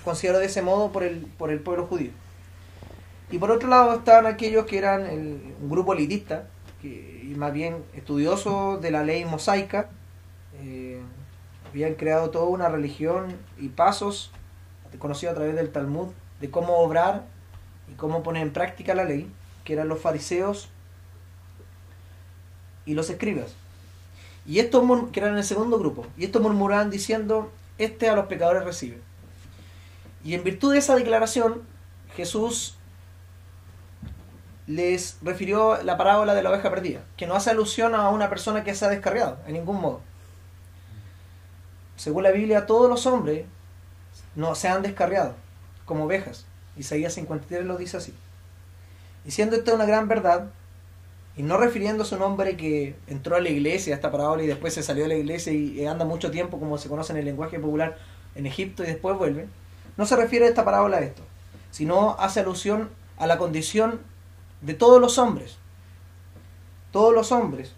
considerado de ese modo por el pueblo judío. Y por otro lado estaban aquellos que eran un grupo elitista, y más bien estudiosos de la ley mosaica, habían creado toda una religión y pasos conocidos a través del Talmud de cómo obrar y cómo poner en práctica la ley, que eran los fariseos y los escribas. Y estos, que eran el segundo grupo, y estos murmuraban diciendo: este a los pecadores recibe. Y en virtud de esa declaración, Jesús les refirió la parábola de la oveja perdida, que no hace alusión a una persona que se ha descarriado, en ningún modo. Según la Biblia, todos los hombres no se han descarriado como ovejas. Isaías 53 lo dice así. Y siendo esta una gran verdad, y no refiriéndose a un hombre que entró a la iglesia, a esta parábola, y después se salió de la iglesia y anda mucho tiempo, como se conoce en el lenguaje popular, en Egipto, y después vuelve, no se refiere a esta parábola a esto, sino hace alusión a la condición de todos los hombres. Todos los hombres.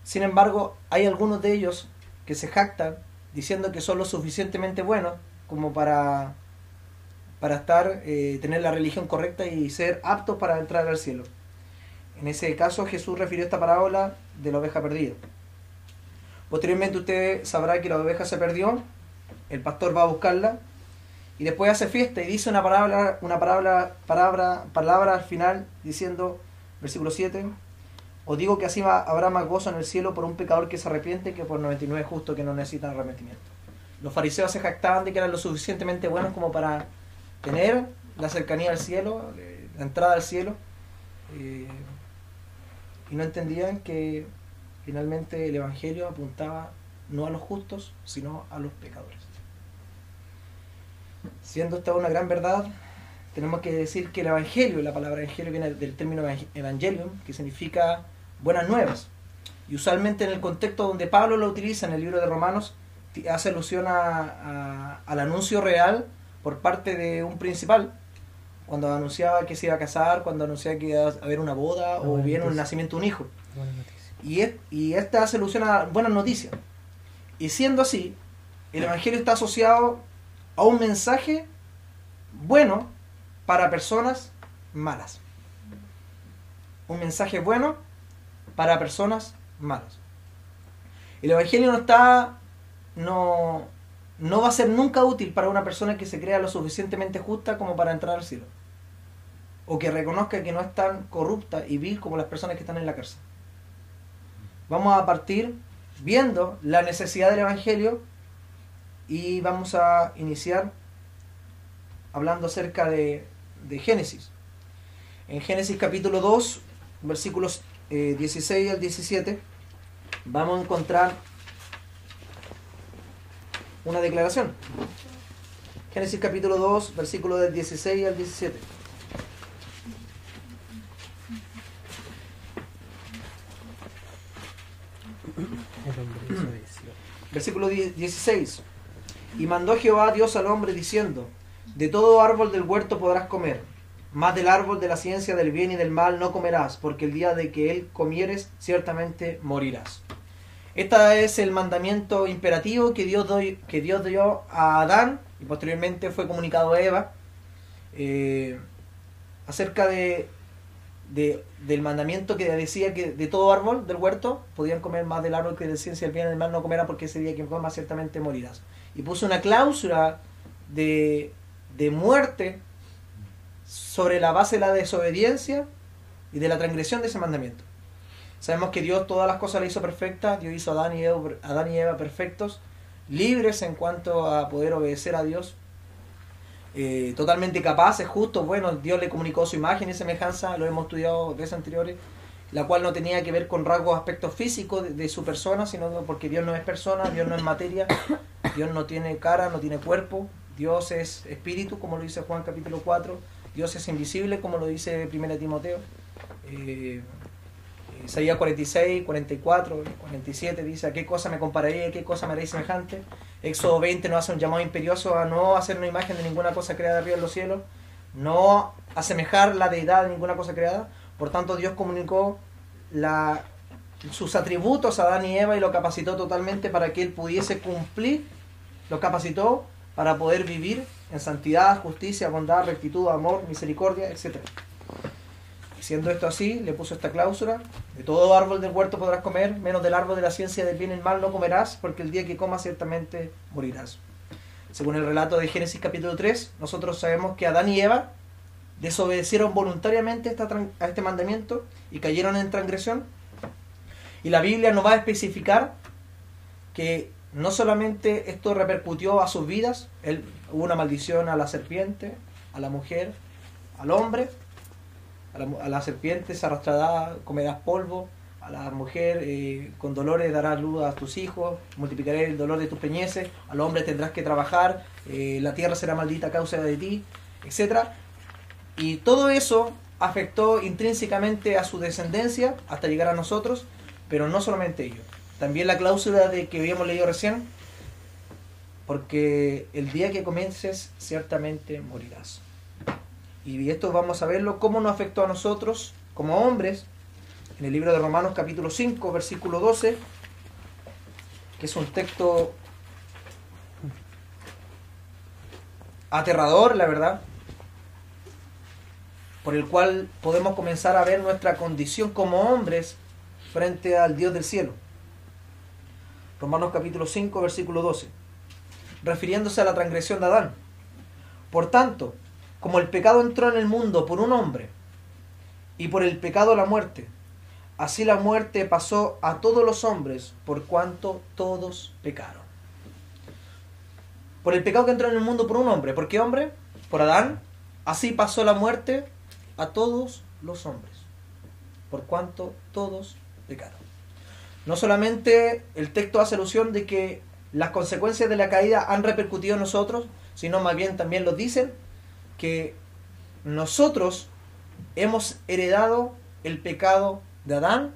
Sin embargo, hay algunos de ellos que se jactan diciendo que son lo suficientemente buenos como para tener la religión correcta y ser aptos para entrar al cielo. En ese caso Jesús refirió esta parábola de la oveja perdida. Posteriormente usted sabrá que la oveja se perdió, el pastor va a buscarla y después hace fiesta y dice una palabra al final diciendo, versículo 7: os digo que así habrá más gozo en el cielo por un pecador que se arrepiente que por 99 justos que no necesitan arrepentimiento. Los fariseos se jactaban de que eran lo suficientemente buenos como para tener la cercanía al cielo, la entrada al cielo, y no entendían que finalmente el Evangelio apuntaba no a los justos, sino a los pecadores. Siendo esta una gran verdad, tenemos que decir que el Evangelio, la palabra Evangelio viene del término Evangelium, que significa buenas nuevas. Y usualmente en el contexto donde Pablo lo utiliza en el libro de Romanos, hace alusión al anuncio real por parte de un principal, cuando anunciaba que se iba a casar, cuando anunciaba que iba a haber una boda o bien un nacimiento de un hijo. Y esta hace alusión a buenas noticias. Y siendo así, el Evangelio está asociado a un mensaje bueno para personas malas. Un mensaje bueno para personas malas. El Evangelio no va a ser nunca útil para una persona que se crea lo suficientemente justa como para entrar al cielo, o que reconozca que no es tan corrupta y vil como las personas que están en la cárcel. Vamos a partir viendo la necesidad del Evangelio y vamos a iniciar hablando acerca de Génesis. En Génesis capítulo 2, versículos 16 al 17, vamos a encontrar una declaración. Génesis capítulo 2, versículos del 16 al 17. Versículo 16. Y mandó Jehová Dios al hombre diciendo: de todo árbol del huerto podrás comer, mas del árbol de la ciencia del bien y del mal no comerás, porque el día de que él comieres ciertamente morirás. Este es el mandamiento imperativo que Dios dio a Adán y posteriormente fue comunicado a Eva, acerca del mandamiento que decía que de todo árbol del huerto podían comer, más del árbol que de ciencia del bien y del mal no comerán, porque ese día que comas ciertamente morirás. Y puso una cláusula de muerte sobre la base de la desobediencia y de la transgresión de ese mandamiento. Sabemos que Dios todas las cosas las hizo perfectas. Dios hizo a Adán y Eva perfectos, libres en cuanto a poder obedecer a Dios, totalmente capaces, justos, buenos. Dios le comunicó su imagen y semejanza, lo hemos estudiado veces anteriores, la cual no tenía que ver con rasgos, aspectos físicos de su persona, sino porque Dios no es persona, Dios no es materia, Dios no tiene cara, no tiene cuerpo, Dios es espíritu, como lo dice Juan capítulo 4, Dios es invisible, como lo dice 1 Timoteo, Isaías 46, 44, 47 dice: ¿a qué cosa me compararé? ¿A qué cosa me haré semejante? Éxodo 20 nos hace un llamado imperioso a no hacer una imagen de ninguna cosa creada arriba en los cielos, no asemejar la deidad de ninguna cosa creada. Por tanto, Dios comunicó sus atributos a Adán y Eva y lo capacitó totalmente para que él pudiese cumplir, lo capacitó para poder vivir en santidad, justicia, bondad, rectitud, amor, misericordia, etc. Y siendo esto así, le puso esta cláusula: de todo árbol del huerto podrás comer, menos del árbol de la ciencia del bien y el mal no comerás, porque el día que comas ciertamente morirás. Según el relato de Génesis capítulo 3, nosotros sabemos que Adán y Eva desobedecieron voluntariamente a este mandamiento y cayeron en transgresión. Y la Biblia nos va a especificar que no solamente esto repercutió a sus vidas, hubo una maldición a la serpiente, a la mujer, al hombre. A la serpiente se arrastrará, comerás polvo; a la mujer con dolores darás luz a tus hijos, multiplicaré el dolor de tus peñeces; al hombre tendrás que trabajar, la tierra será maldita a causa de ti, etc. Y todo eso afectó intrínsecamente a su descendencia hasta llegar a nosotros, pero no solamente ello. También la cláusula de que habíamos leído recién: porque el día que comiences ciertamente morirás. Y esto vamos a verlo, cómo nos afectó a nosotros como hombres, en el libro de Romanos capítulo 5, versículo 12, que es un texto aterrador, la verdad, por el cual podemos comenzar a ver nuestra condición como hombres frente al Dios del cielo. Romanos capítulo 5, versículo 12, refiriéndose a la transgresión de Adán: por tanto, como el pecado entró en el mundo por un hombre, y por el pecado la muerte, así la muerte pasó a todos los hombres, por cuanto todos pecaron. Por el pecado que entró en el mundo por un hombre. ¿Por qué hombre? Por Adán. Así pasó la muerte a todos los hombres, por cuanto todos pecaron. No solamente el texto hace alusión de que las consecuencias de la caída han repercutido en nosotros, sino más bien también lo dicen, que nosotros hemos heredado el pecado de Adán.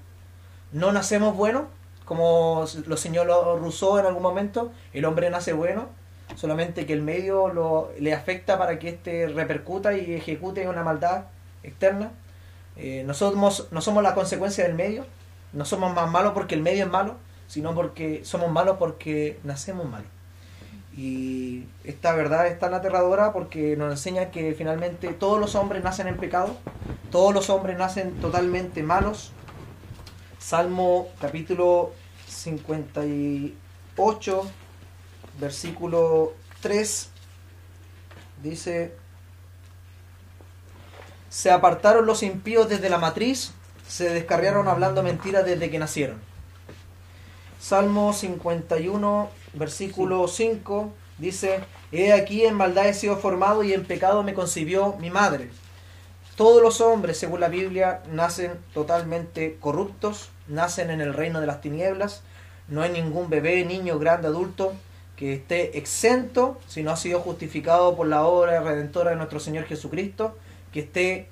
No nacemos buenos, como lo señaló Rousseau en algún momento: el hombre nace bueno, solamente que el medio le afecta para que éste repercuta y ejecute una maldad externa. No somos la consecuencia del medio, no somos más malos porque el medio es malo, sino porque somos malos porque nacemos malos. Y esta verdad es tan aterradora porque nos enseña que finalmente todos los hombres nacen en pecado, todos los hombres nacen totalmente malos. Salmo capítulo 58, versículo 3, dice: se apartaron los impíos desde la matriz, se descarriaron hablando mentiras desde que nacieron. Salmo 51, versículo 5, dice: he aquí en maldad he sido formado y en pecado me concibió mi madre. Todos los hombres, según la Biblia, nacen totalmente corruptos, nacen en el reino de las tinieblas. No hay ningún bebé, niño, grande, adulto que esté exento, si no ha sido justificado por la obra redentora de nuestro Señor Jesucristo, que esté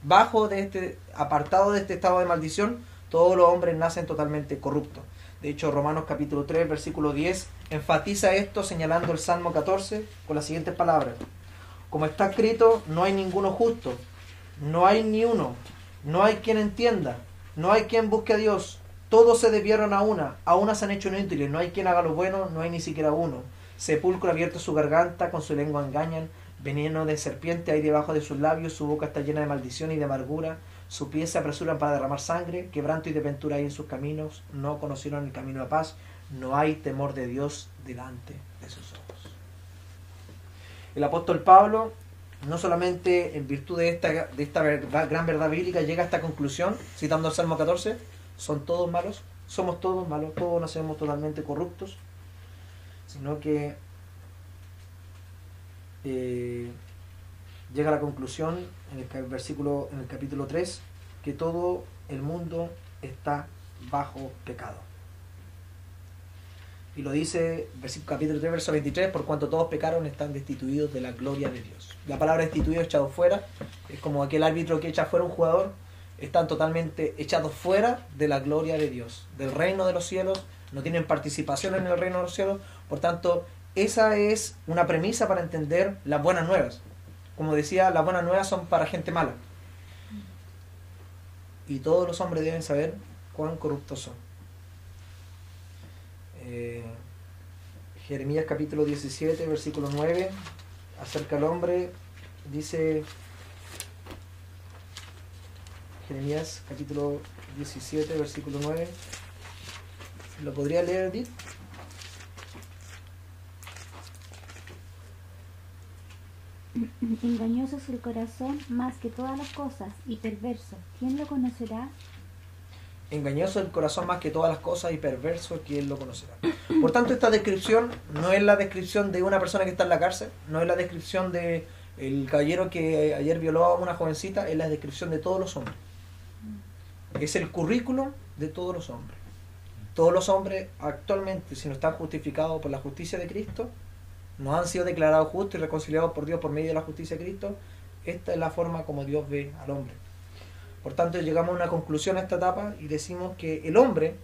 apartado de este estado de maldición. Todos los hombres nacen totalmente corruptos. De hecho, Romanos capítulo 3, versículo 10, enfatiza esto señalando el Salmo 14 con las siguientes palabras: como está escrito, no hay ninguno justo, no hay ni uno, no hay quien entienda, no hay quien busque a Dios. Todos se desviaron a una se han hecho inútiles, no hay quien haga lo bueno, no hay ni siquiera uno. Sepulcro abierto su garganta, con su lengua engañan, veneno de serpiente hay debajo de sus labios, su boca está llena de maldición y de amargura. Sus pies se apresuran para derramar sangre, quebranto y desventura hay en sus caminos, no conocieron el camino de paz, no hay temor de Dios delante de sus ojos. El apóstol Pablo, no solamente en virtud de esta gran verdad bíblica, llega a esta conclusión, citando el Salmo 14, son todos malos, somos todos malos, todos nacemos totalmente corruptos, sino que llega a la conclusión en el capítulo 3, que todo el mundo está bajo pecado. Y lo dice capítulo 3, verso 23: por cuanto todos pecaron, están destituidos de la gloria de Dios. La palabra destituido, echado fuera, es como aquel árbitro que echa fuera un jugador. Están totalmente echados fuera de la gloria de Dios, del reino de los cielos, no tienen participación en el reino de los cielos. Por tanto, esa es una premisa para entender las buenas nuevas. Como decía, las buenas nuevas son para gente mala. Y todos los hombres deben saber cuán corruptos son. Jeremías capítulo 17, versículo 9, acerca del hombre, dice Jeremías capítulo 17, versículo 9. ¿Lo podría leer, Edith? Engañoso es el corazón más que todas las cosas y perverso. ¿Quién lo conocerá? Engañoso es el corazón más que todas las cosas y perverso, ¿quién lo conocerá? Por tanto, esta descripción no es la descripción de una persona que está en la cárcel, no es la descripción de el caballero que ayer violó a una jovencita, es la descripción de todos los hombres. Es el currículum de todos los hombres. Todos los hombres actualmente, si no están justificados por la justicia de Cristo, no han sido declarados justos y reconciliados por Dios por medio de la justicia de Cristo. Esta es la forma como Dios ve al hombre. Por tanto, llegamos a una conclusión a esta etapa y decimos que el hombre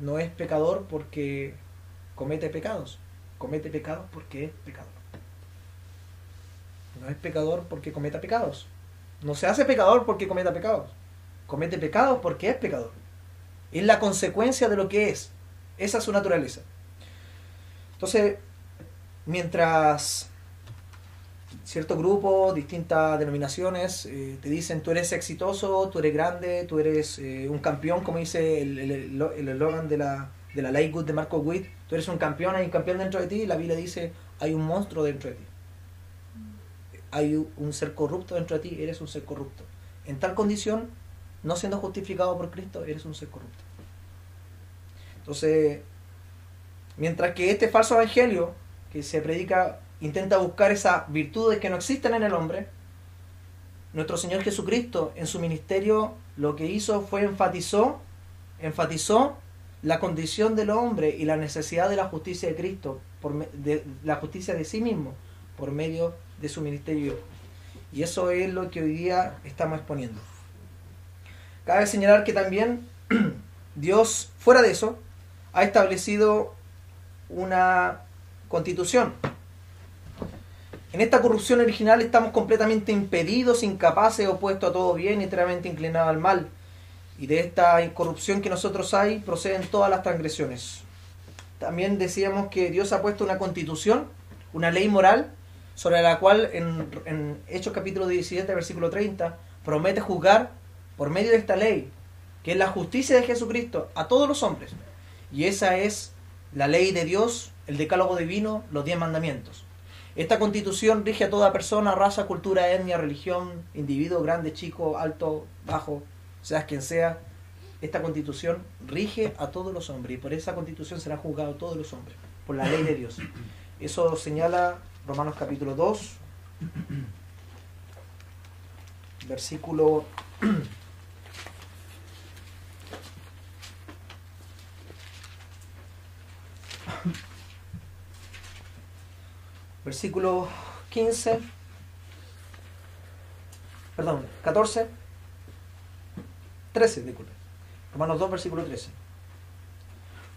no es pecador porque comete pecados. Comete pecados porque es pecador. No es pecador porque cometa pecados. No se hace pecador porque cometa pecados. Comete pecados porque es pecador. Es la consecuencia de lo que es. Esa es su naturaleza. Entonces, mientras cierto grupo, distintas denominaciones, te dicen tú eres exitoso, tú eres grande, tú eres un campeón, como dice el eslogan de la Light Good de Marco Witt, tú eres un campeón, hay un campeón dentro de ti, y la Biblia dice hay un monstruo dentro de ti. Hay un ser corrupto dentro de ti, eres un ser corrupto. En tal condición, no siendo justificado por Cristo, eres un ser corrupto. Entonces, mientras que este falso evangelio que se predica intenta buscar esas virtudes que no existen en el hombre, nuestro Señor Jesucristo en su ministerio lo que hizo fue enfatizó la condición del hombre y la necesidad de la justicia de Cristo, de la justicia de sí mismo, por medio de su ministerio. Y eso es lo que hoy día estamos exponiendo. Cabe señalar que también Dios, fuera de eso, ha establecido una constitución. En esta corrupción original estamos completamente impedidos, incapaces, opuestos a todo bien y enteramente inclinados al mal. Y de esta corrupción que nosotros hay proceden todas las transgresiones. También decíamos que Dios ha puesto una constitución, una ley moral, sobre la cual en Hechos capítulo 17, versículo 30, promete juzgar por medio de esta ley, que es la justicia de Jesucristo, a todos los hombres. Y esa es la ley de Dios, el decálogo divino, los 10 mandamientos. Esta constitución rige a toda persona, raza, cultura, etnia, religión, individuo, grande, chico, alto, bajo, seas quien sea. Esta constitución rige a todos los hombres y por esa constitución serán juzgados todos los hombres, por la ley de Dios. Eso señala Romanos capítulo 2, versículo versículo 15, perdón, 14, 13, disculpe. Romanos 2, versículo 13.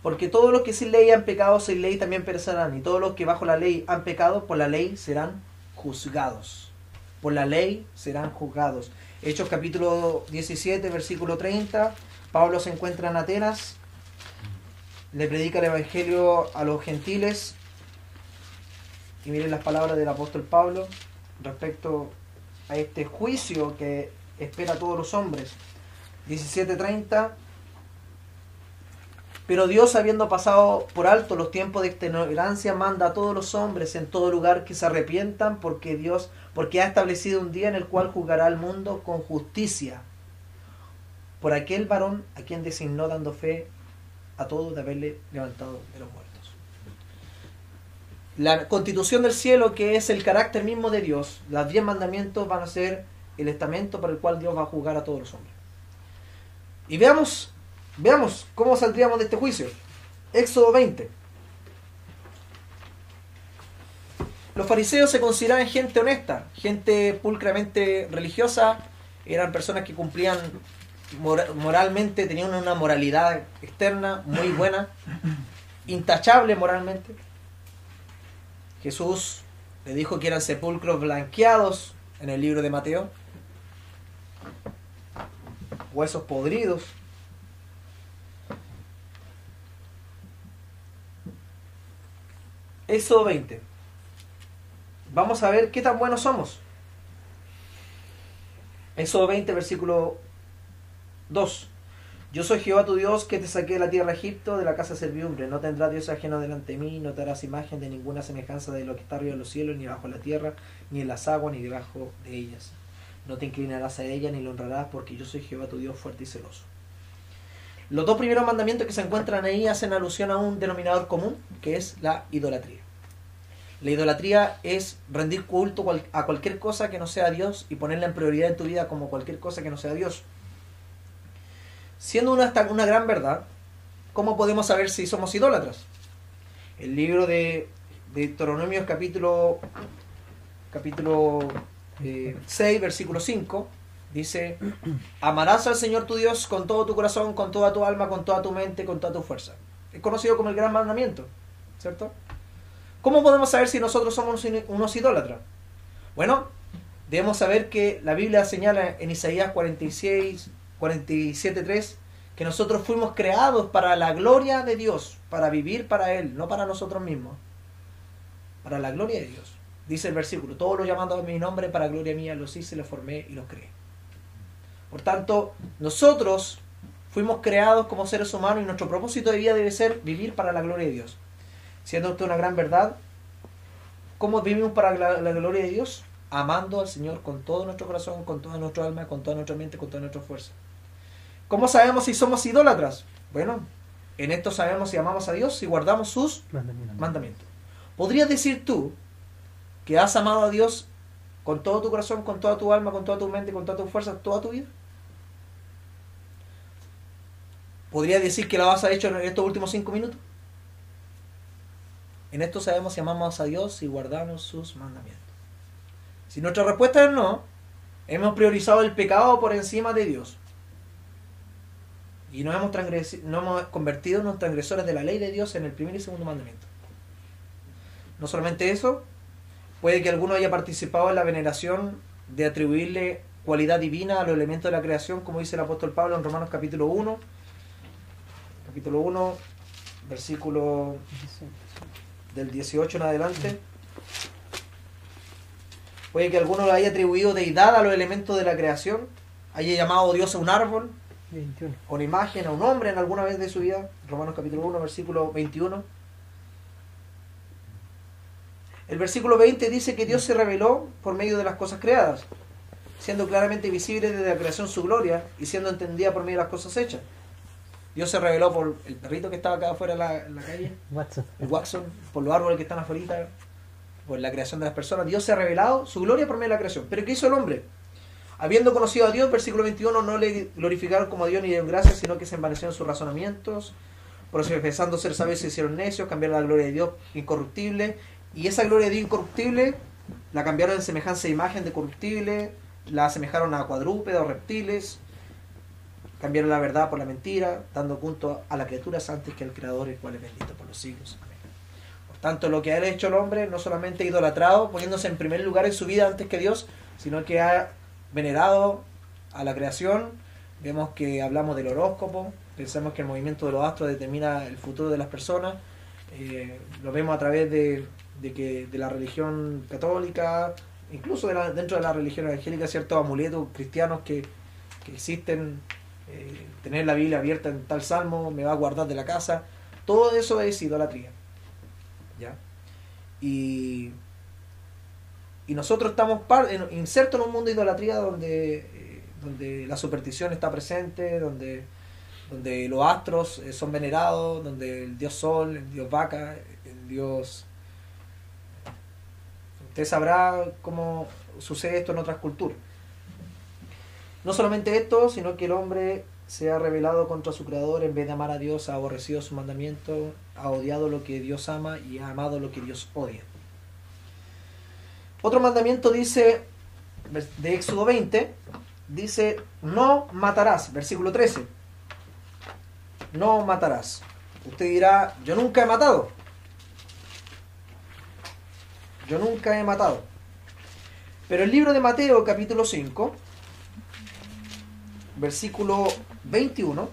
Porque todos los que sin ley han pecado, sin ley también perecerán, y todos los que bajo la ley han pecado, por la ley serán juzgados. Por la ley serán juzgados. Hechos capítulo 17, versículo 30. Pablo se encuentra en Atenas, le predica el evangelio a los gentiles. Y miren las palabras del apóstol Pablo respecto a este juicio que espera a todos los hombres. 17:30. Pero Dios, habiendo pasado por alto los tiempos de ignorancia, manda a todos los hombres en todo lugar que se arrepientan, porque ha establecido un día en el cual juzgará al mundo con justicia por aquel varón a quien designó, dando fe a todos de haberle levantado de los muertos. La constitución del cielo, que es el carácter mismo de Dios, los 10 mandamientos van a ser el estamento por el cual Dios va a juzgar a todos los hombres. Y veamos cómo saldríamos de este juicio. Éxodo 20. Los fariseos se consideraban gente honesta, gente pulcramente religiosa, eran personas que cumplían moralmente, tenían una moralidad externa muy buena, intachable moralmente. Jesús le dijo que eran sepulcros blanqueados en el libro de Mateo, huesos podridos. Éxodo 20. vamos a ver qué tan buenos somos. Éxodo 20, versículo 2. Yo soy Jehová tu Dios, que te saqué de la tierra de Egipto, de la casa de servidumbre. No tendrás Dios ajeno delante de mí, no te harás imagen de ninguna semejanza de lo que está arriba de los cielos, ni bajo la tierra, ni en las aguas, ni debajo de ellas. No te inclinarás a ella, ni lo honrarás, porque yo soy Jehová tu Dios, fuerte y celoso. Los dos primeros mandamientos que se encuentran ahí hacen alusión a un denominador común, que es la idolatría. La idolatría es rendir culto a cualquier cosa que no sea Dios y ponerla en prioridad en tu vida como cualquier cosa que no sea Dios. Siendo una gran verdad, ¿cómo podemos saber si somos idólatras? El libro de Deuteronomios capítulo 6, versículo 5, dice: amarás al Señor tu Dios con todo tu corazón, con toda tu alma, con toda tu mente, con toda tu fuerza. Es conocido como el gran mandamiento, ¿cierto? ¿Cómo podemos saber si nosotros somos unos idólatras? Bueno, debemos saber que la Biblia señala en Isaías 47:3 que nosotros fuimos creados para la gloria de Dios, para vivir para Él, no para nosotros mismos, para la gloria de Dios. Dice el versículo: todos los llamados a mi nombre para gloria mía los hice, los formé y los creé. Por tanto, nosotros fuimos creados como seres humanos y nuestro propósito de vida debe ser vivir para la gloria de Dios. Siendo esto una gran verdad, ¿cómo vivimos para la gloria de Dios? Amando al Señor con todo nuestro corazón, con toda nuestra alma, con toda nuestra mente, con toda nuestra fuerza. ¿Cómo sabemos si somos idólatras? Bueno, en esto sabemos si amamos a Dios, si guardamos sus mandamientos. ¿Podrías decir tú que has amado a Dios con todo tu corazón, con toda tu alma, con toda tu mente, con toda tu fuerza, toda tu vida? ¿Podrías decir que lo has hecho en estos últimos 5 minutos? En esto sabemos si amamos a Dios y guardamos sus mandamientos. Si nuestra respuesta es no, hemos priorizado el pecado por encima de Dios. Y nos hemos convertido en los transgresores de la ley de Dios en el primer y segundo mandamiento. No solamente eso, puede que alguno haya participado en la veneración de atribuirle cualidad divina a los elementos de la creación, como dice el apóstol Pablo en Romanos capítulo 1, versículo del 18 en adelante. Puede que alguno le haya atribuido deidad a los elementos de la creación, haya llamado Dios a un árbol, 21. a una imagen, a un hombre en alguna vez de su vida. Romanos capítulo 1, versículo 21. El versículo 20 dice que Dios se reveló por medio de las cosas creadas, siendo claramente visible desde la creación su gloria y siendo entendida por medio de las cosas hechas. Dios se reveló por el perrito que estaba acá afuera en la calle, el Watson, por los árboles que están afuera, por la creación de las personas. Dios se ha revelado su gloria por medio de la creación. ¿Pero qué hizo el hombre? Habiendo conocido a Dios, versículo 21, no le glorificaron como a Dios ni dieron gracias, sino que se envanecieron sus razonamientos, profesando ser sabios se hicieron necios, cambiaron la gloria de Dios incorruptible, y esa gloria de Dios incorruptible la cambiaron en semejanza de imagen de corruptible, la asemejaron a cuadrúpedos o reptiles, cambiaron la verdad por la mentira, dando culto a la criatura antes que al Creador, el cual es bendito por los siglos. Amén. Por tanto, lo que ha hecho el hombre no solamente ha idolatrado, poniéndose en primer lugar en su vida antes que Dios, sino que ha venerado a la creación. Vemos que hablamos del horóscopo, pensamos que el movimiento de los astros determina el futuro de las personas. Lo vemos a través de la religión católica, incluso dentro de la religión evangélica, ciertos amuletos cristianos que existen. Tener la Biblia abierta en tal salmo me va a guardar de la casa. Todo eso es idolatría, ¿ya? Y nosotros estamos insertos en un mundo de idolatría donde la superstición está presente, donde los astros son venerados, donde el dios sol, el dios vaca, el dios... Usted sabrá cómo sucede esto en otras culturas. No solamente esto, sino que el hombre se ha rebelado contra su creador. En vez de amar a Dios, ha aborrecido su mandamiento, ha odiado lo que Dios ama y ha amado lo que Dios odia. Otro mandamiento dice, de Éxodo 20, dice: no matarás, versículo 13. No matarás. Usted dirá: yo nunca he matado. Yo nunca he matado. Pero el libro de Mateo, capítulo 5, versículo 21,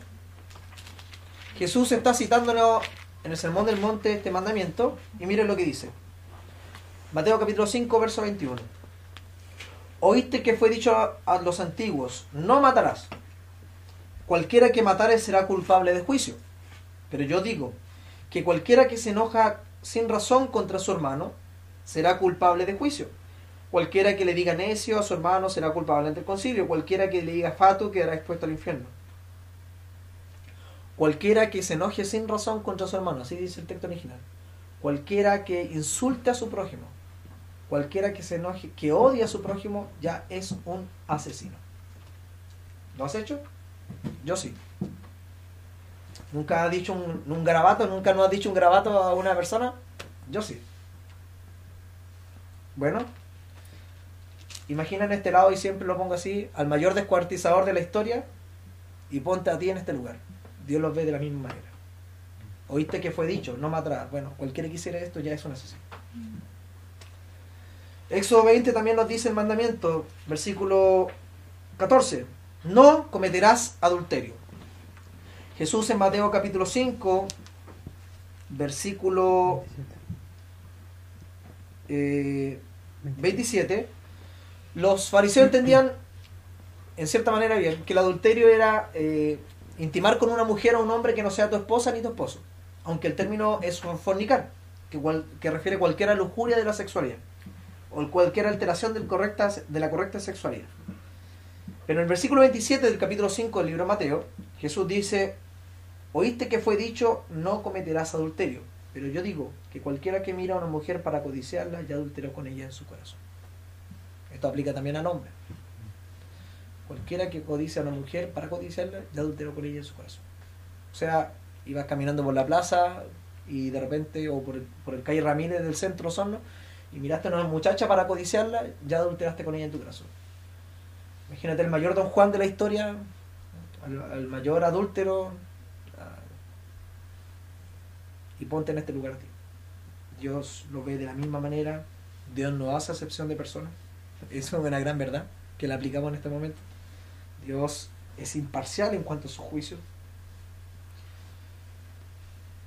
Jesús está citándonos en el Sermón del Monte este mandamiento, y miren lo que dice: Mateo capítulo 5, verso 21. Oíste que fue dicho a los antiguos, no matarás. Cualquiera que matare será culpable de juicio. Pero yo digo que cualquiera que se enoja sin razón contra su hermano será culpable de juicio. Cualquiera que le diga necio a su hermano será culpable ante el concilio. Cualquiera que le diga fatuo quedará expuesto al infierno. Cualquiera que se enoje sin razón contra su hermano, así dice el texto original. Cualquiera que insulte a su prójimo, cualquiera que se enoje, que odie a su prójimo, ya es un asesino. ¿Lo has hecho? Yo sí. ¿Nunca has dicho un garabato? ¿Nunca no has dicho un garabato a una persona? Yo sí. Bueno, imagina en este lado, y siempre lo pongo así, al mayor descuartizador de la historia, y ponte a ti en este lugar. Dios los ve de la misma manera. Oíste que fue dicho, no matarás. Bueno, cualquiera que hiciera esto ya es un asesino. Éxodo 20 también nos dice el mandamiento, versículo 14. No cometerás adulterio. Jesús en Mateo capítulo 5, versículo 27, los fariseos entendían, en cierta manera bien, que el adulterio era intimar con una mujer o un hombre que no sea tu esposa ni tu esposo, aunque el término es fornicar, que refiere a cualquier lujuria de la sexualidad o cualquier alteración de la correcta sexualidad. Pero en el versículo 27 del capítulo 5 del libro de Mateo, Jesús dice: oíste que fue dicho, no cometerás adulterio. Pero yo digo que cualquiera que mira a una mujer para codiciarla, ya adulteró con ella en su corazón. Esto aplica también al hombre. Cualquiera que codicia a una mujer para codiciarla, ya adulteró con ella en su corazón. O sea, ibas caminando por la plaza y de repente, o por el calle Ramírez del centro Osorno, y miraste a una muchacha para codiciarla, ya adulteraste con ella en tu corazón. Imagínate el mayor Don Juan de la historia, al mayor adúltero, y ponte en este lugar a ti. Dios lo ve de la misma manera. Dios no hace acepción de personas. Eso es una gran verdad que la aplicamos en este momento. Dios es imparcial en cuanto a su juicio.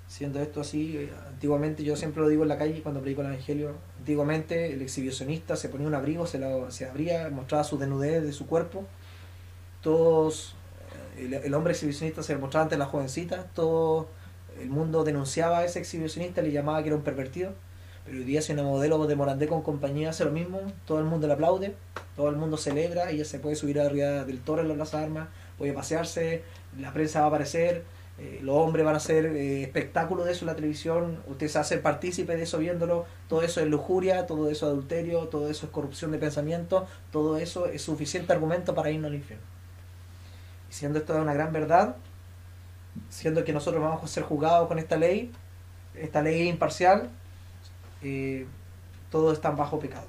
Siendo esto así, antiguamente, yo siempre lo digo en la calle cuando predico el Evangelio, antiguamente el exhibicionista se ponía un abrigo, se abría, mostraba su desnudez de su cuerpo. Todos, el hombre exhibicionista se mostraba ante las jovencitas, todo el mundo denunciaba a ese exhibicionista, le llamaba que era un pervertido. Pero hoy día, si una modelo de Morandé con compañía hace lo mismo, todo el mundo le aplaude, todo el mundo celebra, ella se puede subir arriba del toro en la plaza de armas, puede pasearse, la prensa va a aparecer, los hombres van a hacer espectáculo de eso en la televisión, usted se hace partícipe de eso viéndolo. Todo eso es lujuria, todo eso es adulterio, todo eso es corrupción de pensamiento, todo eso es suficiente argumento para irnos al infierno. Y siendo esto una gran verdad, siendo que nosotros vamos a ser juzgados con esta ley es imparcial, todos están bajo pecado.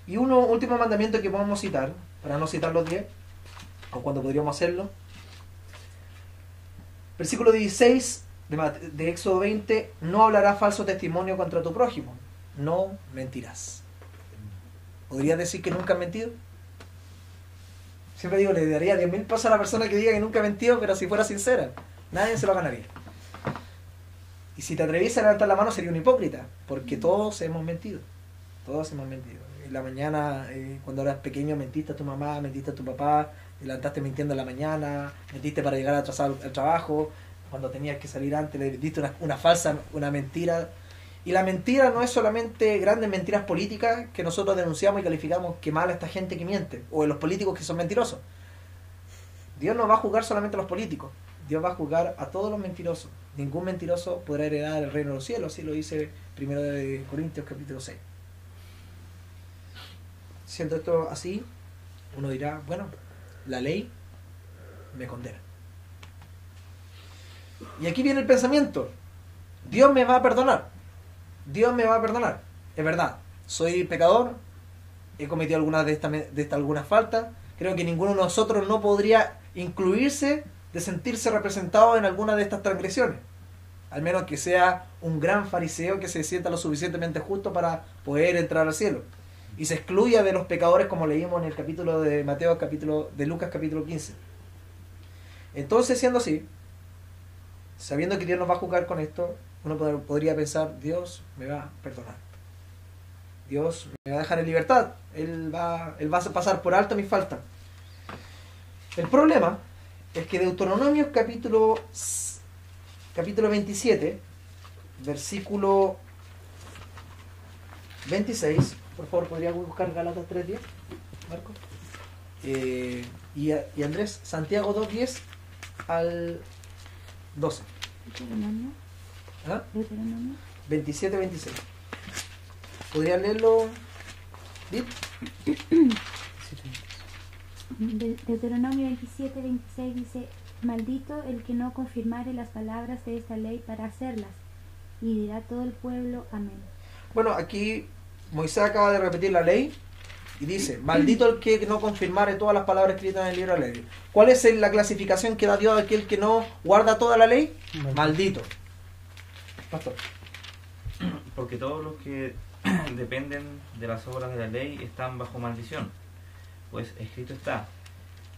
Y un último mandamiento que podemos citar, para no citar los 10, o cuando podríamos hacerlo, versículo 16 de Éxodo 20: no hablarás falso testimonio contra tu prójimo, no mentirás. ¿Podrías decir que nunca has mentido? Siempre digo, le daría 10.000 pesos a la persona que diga que nunca ha mentido, pero si fuera sincera, nadie se lo ganaría. Y si te atrevies a levantar la mano, sería un hipócrita, porque todos hemos mentido. Todos hemos mentido. En la mañana, cuando eras pequeño, mentiste a tu mamá, mentiste a tu papá, te levantaste mintiendo en la mañana, mentiste para llegar atrasado al trabajo, cuando tenías que salir antes, le diste una mentira. Y la mentira no es solamente grandes mentiras políticas que nosotros denunciamos y calificamos que mal a esta gente que miente, o a los políticos que son mentirosos. Dios no va a juzgar solamente a los políticos, Dios va a juzgar a todos los mentirosos. Ningún mentiroso podrá heredar el reino de los cielos, así lo dice 1 de Corintios capítulo 6. Siendo esto así, uno dirá, bueno, la ley me condena. Y aquí viene el pensamiento: Dios me va a perdonar. Dios me va a perdonar. Es verdad, soy pecador, he cometido algunas de estas algunas faltas. Creo que ninguno de nosotros no podría incluirse de sentirse representado en alguna de estas transgresiones, al menos que sea un gran fariseo que se sienta lo suficientemente justo para poder entrar al cielo y se excluya de los pecadores, como leímos en el capítulo de Mateo, de Lucas capítulo 15. Entonces, siendo así, sabiendo que Dios nos va a juzgar con esto, uno podría pensar, Dios me va a perdonar. Dios me va a dejar en libertad. Él va a pasar por alto mis faltas. El problema es que Deuteronomio capítulo 27, versículo 26, por favor, ¿podría buscar Gálatas 3:10, Marco? Y Andrés, Santiago 2:10 al 12. Deuteronomio. ¿Ah? Deuteronomio. 27-26. ¿Podrían leerlo, Dit? Deuteronomio 27-26 dice: maldito el que no confirmare las palabras de esta ley para hacerlas. Y dirá todo el pueblo: amén. Bueno, aquí Moisés acaba de repetir la ley y dice: maldito el que no confirmare todas las palabras escritas en el libro de la ley. ¿Cuál es la clasificación que da Dios a aquel que no guarda toda la ley? Maldito. Pastor. Porque todos los que dependen de las obras de la ley están bajo maldición. Pues escrito está: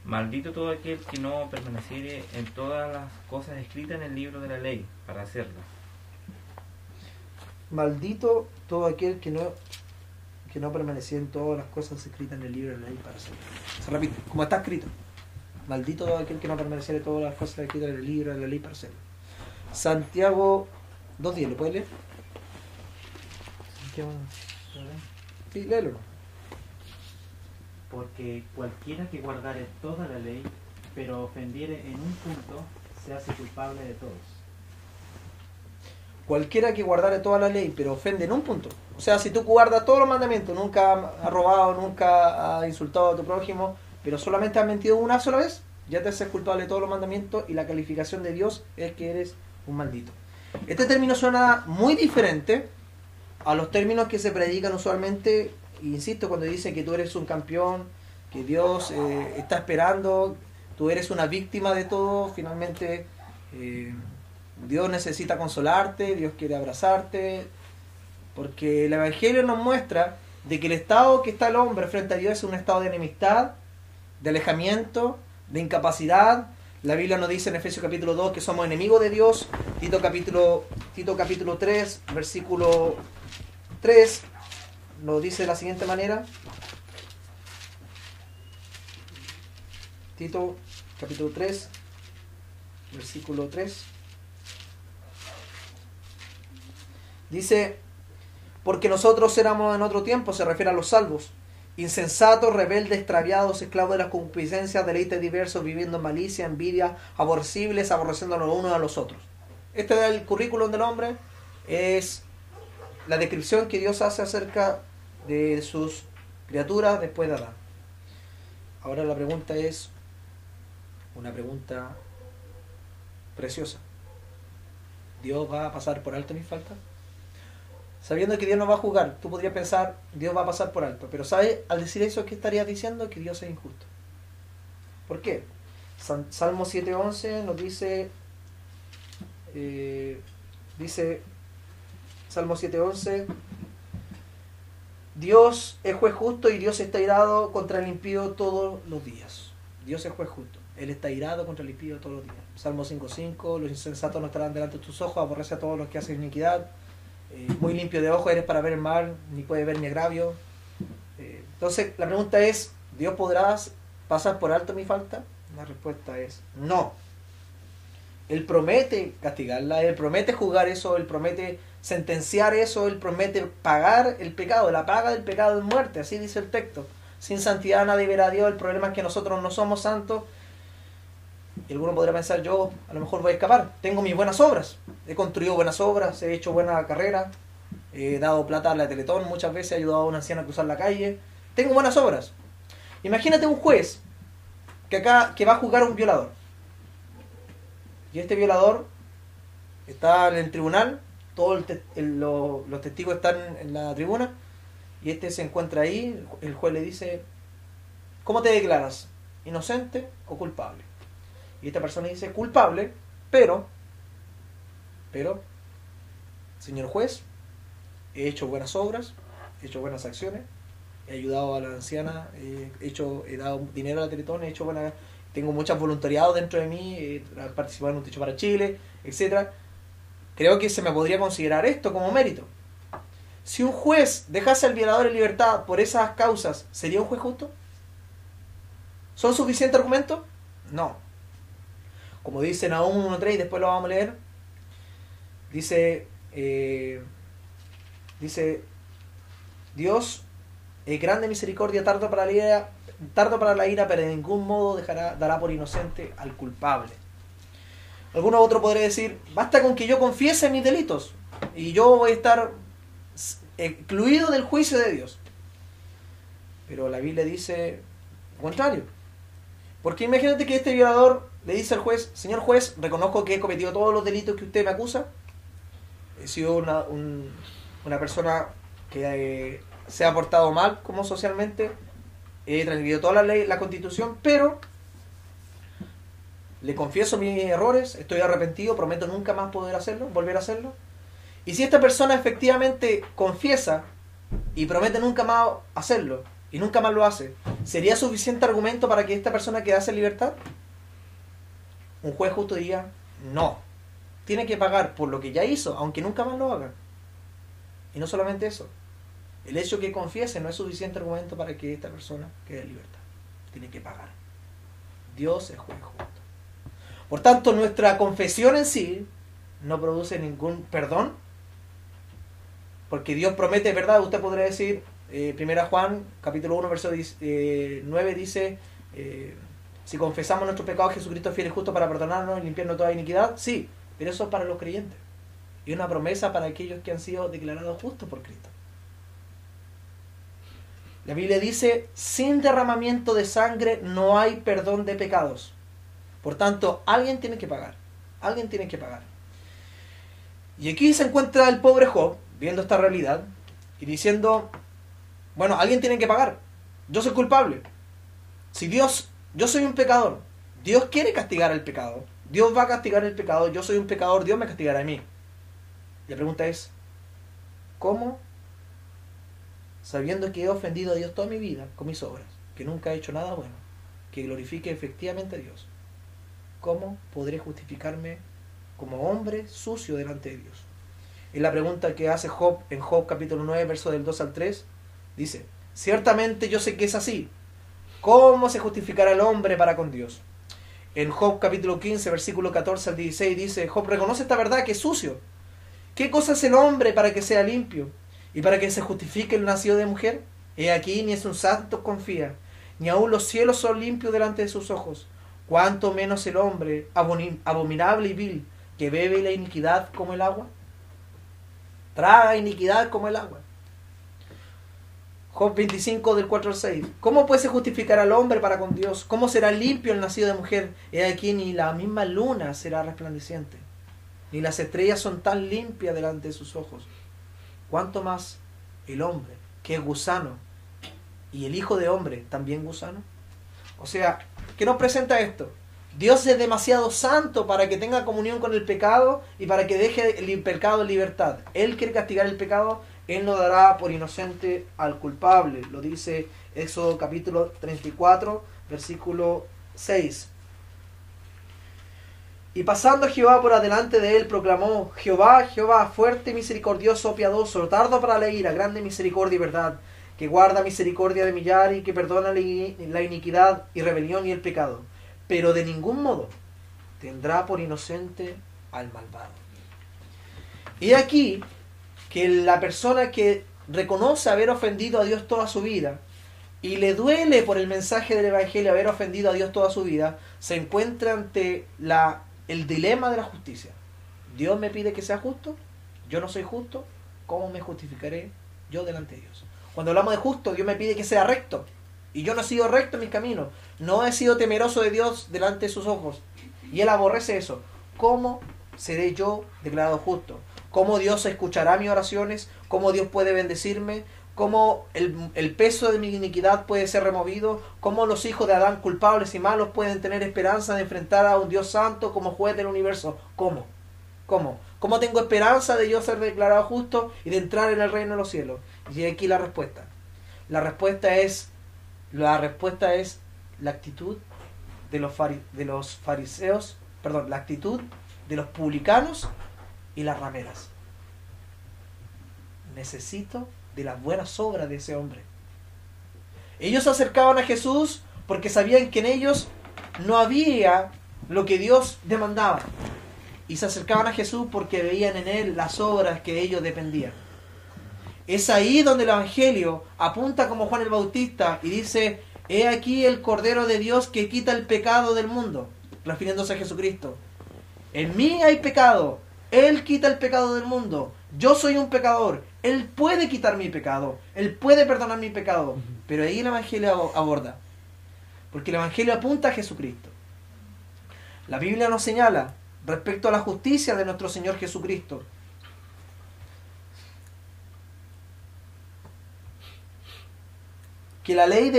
maldito todo aquel que no permaneciere en todas las cosas escritas en el libro de la ley para hacerlas. Maldito todo aquel que no permanecía en todas las cosas escritas en el libro de la ley para hacerlas. Se repite, como está escrito: maldito todo aquel que no permaneciera en todas las cosas escritas en el libro de la ley para hacerlas. Santiago 2:10, ¿lo puedes leer? Sí, léelo. Porque cualquiera que guardare toda la ley, pero ofendiere en un punto, se hace culpable de todos. Cualquiera que guardare toda la ley, pero ofende en un punto. O sea, si tú guardas todos los mandamientos, nunca has robado, nunca has insultado a tu prójimo, pero solamente has mentido una sola vez, ya te haces culpable de todos los mandamientos y la calificación de Dios es que eres un maldito. Este término suena muy diferente a los términos que se predican usualmente, insisto, cuando dicen que tú eres un campeón, que Dios está esperando, tú eres una víctima de todo, finalmente Dios necesita consolarte, Dios quiere abrazarte, porque el Evangelio nos muestra de que el estado que está el hombre frente a Dios es un estado de enemistad, de alejamiento, de incapacidad. La Biblia nos dice en Efesios capítulo 2 que somos enemigos de Dios. Tito capítulo 3, versículo 3, nos dice de la siguiente manera. Tito capítulo 3, versículo 3. Dice: porque nosotros éramos en otro tiempo, se refiere a los salvos, insensatos, rebeldes, extraviados, esclavos de las concupiscencias, deleites diversos, viviendo en malicia, envidia, aborrecibles, aborreciéndonos los unos a los otros. Este es el currículum del hombre, es la descripción que Dios hace acerca de sus criaturas después de Adán. Ahora la pregunta es una pregunta preciosa. ¿Dios va a pasar por alto mis faltas? Sabiendo que Dios no va a juzgar, tú podrías pensar, Dios va a pasar por alto. Pero ¿sabes? Al decir eso, ¿qué estarías diciendo? Que Dios es injusto. ¿Por qué? Salmo 7:11 nos dice, Salmo 7:11, Dios es juez justo y Dios está irado contra el impío todos los días. Dios es juez justo. Él está irado contra el impío todos los días. Salmo 5:5, los insensatos no estarán delante de tus ojos, aborrece a todos los que hacen iniquidad. Muy limpio de ojo eres para ver el mal, ni puede ver ni agravio. Entonces la pregunta es, ¿Dios podrá pasar por alto mi falta? La respuesta es no. Él promete castigarla, Él promete juzgar eso, Él promete sentenciar eso, Él promete pagar el pecado. La paga del pecado es muerte, así dice el texto. Sin santidad nadie verá a Dios. El problema es que nosotros no somos santos. Y alguno podrá pensar, yo a lo mejor voy a escapar. Tengo mis buenas obras. He construido buenas obras, he hecho buena carrera, he dado plata a la Teletón muchas veces, he ayudado a una anciana a cruzar la calle. Tengo buenas obras. Imagínate un juez que va a juzgar a un violador. Y este violador está en el tribunal, todos los testigos están en la tribuna, y este se encuentra ahí, el juez le dice, ¿cómo te declaras? ¿Inocente o culpable? Y esta persona dice, culpable, pero, señor juez, he hecho buenas obras, he hecho buenas acciones, he ayudado a la anciana, he dado dinero a la Teletón, tengo muchos voluntariados dentro de mí, he participado en un techo para Chile, etc. Creo que se me podría considerar esto como mérito. Si un juez dejase al violador en libertad por esas causas, ¿sería un juez justo? ¿Son suficientes argumentos? No. Como dice Nahum 1.3, y después lo vamos a leer, dice Dios es grande misericordia, tardo para la ira, pero de ningún modo dará por inocente al culpable. Alguno otro podría decir, basta con que yo confiese mis delitos y yo voy a estar excluido del juicio de Dios. Pero la Biblia dice lo contrario. Porque imagínate que este violador le dice al juez, señor juez, reconozco que he cometido todos los delitos que usted me acusa. He sido una persona que se ha portado mal como socialmente, he transgredido toda la ley, la Constitución, pero le confieso mis errores, estoy arrepentido, prometo nunca más volver a hacerlo. Y si esta persona efectivamente confiesa y promete nunca más hacerlo, y nunca más lo hace, ¿sería suficiente argumento para que esta persona quedase en libertad? Un juez justo diría, no. Tiene que pagar por lo que ya hizo, aunque nunca más lo haga. Y no solamente eso. El hecho que confiese no es suficiente argumento para que esta persona quede en libertad. Tiene que pagar. Dios es juez justo. Por tanto, nuestra confesión en sí no produce ningún perdón, porque Dios promete, ¿verdad? Usted podría decir, 1 Juan, capítulo 1, verso 9, dice, si confesamos nuestros pecados, Jesucristo es fiel y justo para perdonarnos y limpiarnos toda iniquidad. Sí, pero eso es para los creyentes. Y una promesa para aquellos que han sido declarados justos por Cristo. La Biblia dice, sin derramamiento de sangre no hay perdón de pecados. Por tanto, alguien tiene que pagar. Alguien tiene que pagar. Y aquí se encuentra el pobre Job, viendo esta realidad, y diciendo, bueno, alguien tiene que pagar. Yo soy culpable. Si Dios, yo soy un pecador, Dios quiere castigar el pecado. Dios va a castigar el pecado, yo soy un pecador, Dios me castigará a mí. Y la pregunta es, ¿cómo? Sabiendo que he ofendido a Dios toda mi vida con mis obras, que nunca he hecho nada bueno, que glorifique efectivamente a Dios, ¿cómo podré justificarme como hombre sucio delante de Dios? Es la pregunta que hace Job en Job capítulo 9, versos del 2 al 3. Dice, ciertamente yo sé que es así. ¿Cómo se justificará el hombre para con Dios? En Job capítulo 15, versículo 14 al 16 dice, Job reconoce esta verdad que es sucio. ¿Qué cosa es el hombre para que sea limpio? ¿Y para que se justifique el nacido de mujer? He aquí, ni es un santo confía, ni aun los cielos son limpios delante de sus ojos. ¿Cuánto menos el hombre, abominable y vil, que bebe la iniquidad como el agua? Traga iniquidad como el agua. Job 25, del 4 al 6. ¿Cómo pues se justificará el hombre para con Dios? ¿Cómo será limpio el nacido de mujer? He aquí, ni la misma luna será resplandeciente, ni las estrellas son tan limpias delante de sus ojos. ¿Cuánto más el hombre, que es gusano, y el hijo de hombre, también gusano? O sea, ¿qué nos presenta esto? Dios es demasiado santo para que tenga comunión con el pecado y para que deje el pecado en libertad. Él quiere castigar el pecado, Él no dará por inocente al culpable. Lo dice Éxodo capítulo 34, versículo 6. Y pasando Jehová por adelante de él, proclamó, Jehová, Jehová, fuerte, misericordioso, piadoso, tardo para la ira, grande misericordia y verdad, que guarda misericordia de millar y que perdona la iniquidad y rebelión y el pecado, pero de ningún modo tendrá por inocente al malvado. Y aquí que la persona que reconoce haber ofendido a Dios toda su vida y le duele por el mensaje del Evangelio haber ofendido a Dios toda su vida, se encuentra ante el dilema de la justicia. Dios me pide que sea justo, yo no soy justo, ¿cómo me justificaré yo delante de Dios? Cuando hablamos de justo, Dios me pide que sea recto, y yo no he sido recto en mis caminos, no he sido temeroso de Dios delante de sus ojos, y Él aborrece eso. ¿Cómo seré yo declarado justo? ¿Cómo Dios escuchará mis oraciones? ¿Cómo Dios puede bendecirme? ¿Cómo el peso de mi iniquidad puede ser removido? ¿Cómo los hijos de Adán culpables y malos pueden tener esperanza de enfrentar a un Dios santo como juez del universo? ¿Cómo? ¿Cómo tengo esperanza de yo ser declarado justo y de entrar en el reino de los cielos? Y aquí la respuesta. La respuesta es la actitud de los fariseos, perdón, la actitud de los publicanos y las rameras. necesito de las buenas obras de ese hombre. Ellos se acercaban a Jesús porque sabían que en ellos no había lo que Dios demandaba. Y se acercaban a Jesús porque veían en Él las obras que ellos dependían. Es ahí donde el Evangelio apunta como Juan el Bautista y dice: he aquí el Cordero de Dios que quita el pecado del mundo, refiriéndose a Jesucristo. En mí hay pecado, Él quita el pecado del mundo. Yo soy un pecador, Él puede quitar mi pecado, Él puede perdonar mi pecado. Pero ahí el Evangelio aborda, porque el Evangelio apunta a Jesucristo. La Biblia nos señala respecto a la justicia de nuestro Señor Jesucristo. Que la ley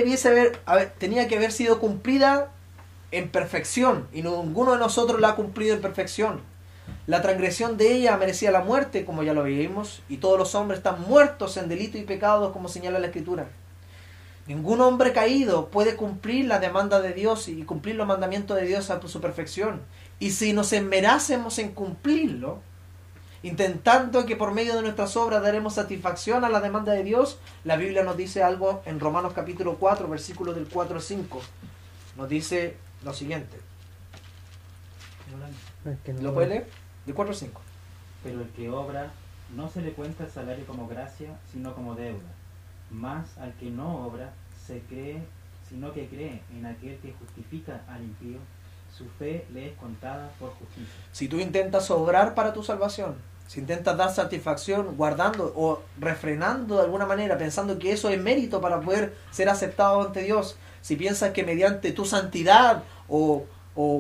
tenía que haber sido cumplida en perfección, y ninguno de nosotros la ha cumplido en perfección. La transgresión de ella merecía la muerte, como ya lo vimos, y todos los hombres están muertos en delito y pecados, como señala la Escritura. Ningún hombre caído puede cumplir la demanda de Dios y cumplir los mandamientos de Dios a su perfección. Y si nos esmerásemos en cumplirlo, intentando que por medio de nuestras obras daremos satisfacción a la demanda de Dios, la Biblia nos dice algo en Romanos capítulo 4, versículos del 4 al 5. Nos dice lo siguiente. ¿Lo puede leer? De 4 al 5. Pero el que obra no se le cuenta el salario como gracia, sino como deuda. Más al que no obra, sino que cree en aquel que justifica al impío, su fe le es contada por justicia. Si tú intentas obrar para tu salvación, si intentas dar satisfacción guardando o refrenando de alguna manera, pensando que eso es mérito para poder ser aceptado ante Dios, si piensas que mediante tu santidad o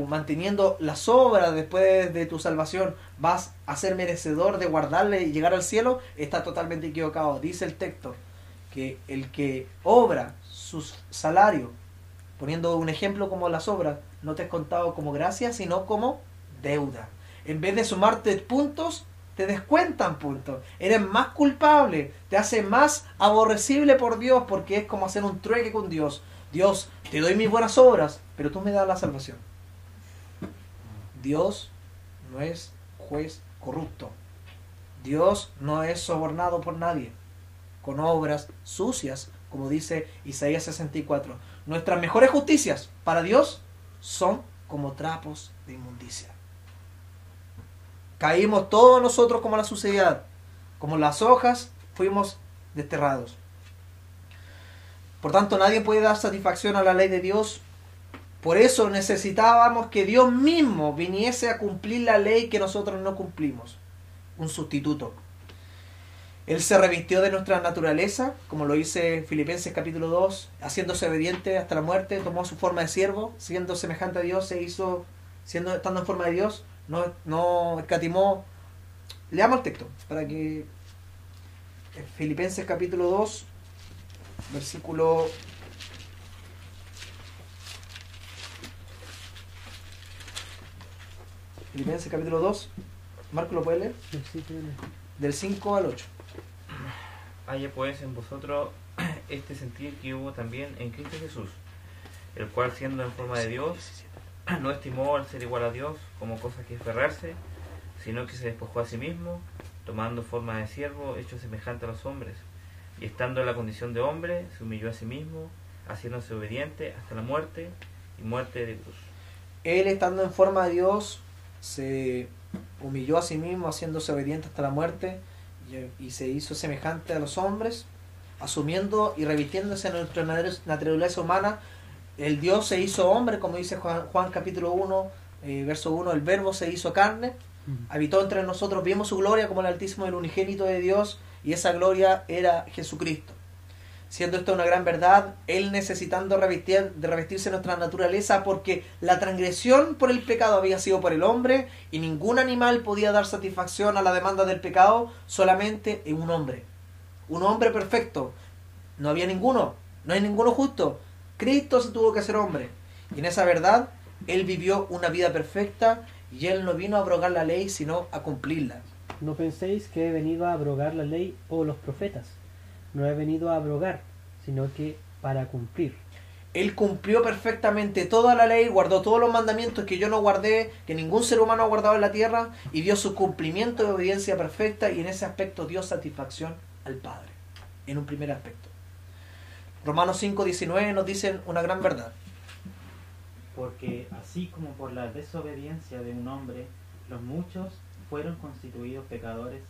manteniendo las obras después de tu salvación vas a ser merecedor de guardarle y llegar al cielo, estás totalmente equivocado. Dice el texto que el que obra su salario, poniendo un ejemplo como las obras, no te es contado como gracia, sino como deuda. En vez de sumarte puntos, te descuentan puntos. Eres más culpable, te hace más aborrecible por Dios, porque es como hacer un trueque con Dios. Dios, te doy mis buenas obras, pero tú me das la salvación. Dios no es juez corrupto. Dios no es sobornado por nadie con obras sucias, como dice Isaías 64. Nuestras mejores justicias para Dios son como trapos de inmundicia. Caímos todos nosotros como la suciedad, como las hojas fuimos desterrados. Por tanto, nadie puede dar satisfacción a la ley de Dios. Por eso necesitábamos que Dios mismo viniese a cumplir la ley que nosotros no cumplimos. Un sustituto. Él se revistió de nuestra naturaleza, como lo dice Filipenses capítulo 2, haciéndose obediente hasta la muerte, tomó su forma de siervo, siendo semejante a Dios, estando en forma de Dios, no escatimó. Leamos el texto, para que Filipenses capítulo 2, versículo Filipenses capítulo 2, Marco, ¿lo puede leer? Del 5 al 8. Haya pues en vosotros este sentir que hubo también en Cristo Jesús, el cual siendo en forma de Dios, no estimó al ser igual a Dios como cosa que aferrarse, sino que se despojó a sí mismo, tomando forma de siervo, hecho semejante a los hombres, y estando en la condición de hombre, se humilló a sí mismo, haciéndose obediente hasta la muerte, y muerte de cruz. Él, estando en forma de Dios, se humilló a sí mismo, haciéndose obediente hasta la muerte, y se hizo semejante a los hombres, asumiendo y revistiéndose en nuestra naturaleza humana. El Dios se hizo hombre, como dice Juan capítulo 1, verso 1, el verbo se hizo carne, habitó entre nosotros, vimos su gloria como el Altísimo, el unigénito de Dios, y esa gloria era Jesucristo. Siendo esto una gran verdad, Él necesitando revestirse nuestra naturaleza, porque la transgresión por el pecado había sido por el hombre, y ningún animal podía dar satisfacción a la demanda del pecado, solamente en un hombre perfecto. No había ninguno, no hay ninguno justo. Cristo se tuvo que hacer hombre, y en esa verdad Él vivió una vida perfecta, y Él no vino a abrogar la ley, sino a cumplirla. No penséis que he venido a abrogar la ley o los profetas. No he venido a abrogar, sino que para cumplir. Él cumplió perfectamente toda la ley, guardó todos los mandamientos que yo no guardé, que ningún ser humano ha guardado en la tierra, y dio su cumplimiento de obediencia perfecta, y en ese aspecto dio satisfacción al Padre, en un primer aspecto. Romanos 5:19 nos dicen una gran verdad. Porque así como por la desobediencia de un hombre los muchos fueron constituidos pecadores,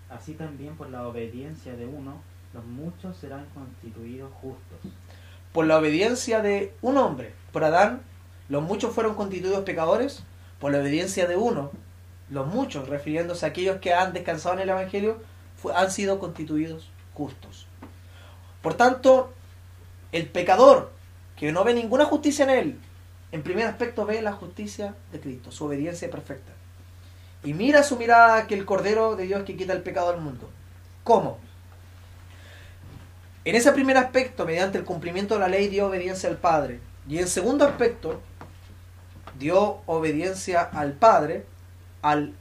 así también por la obediencia de uno los muchos serán constituidos justos. Por la obediencia de un hombre, por Adán, los muchos fueron constituidos pecadores. Por la obediencia de uno, los muchos, refiriéndose a aquellos que han descansado en el Evangelio, han sido constituidos justos. Por tanto, el pecador que no ve ninguna justicia en él, en primer aspecto ve la justicia de Cristo, su obediencia perfecta. Y mira su mirada que el Cordero de Dios que quita el pecado del mundo. ¿Cómo? En ese primer aspecto, mediante el cumplimiento de la ley, dio obediencia al Padre. Y en segundo aspecto, dio obediencia al Padre al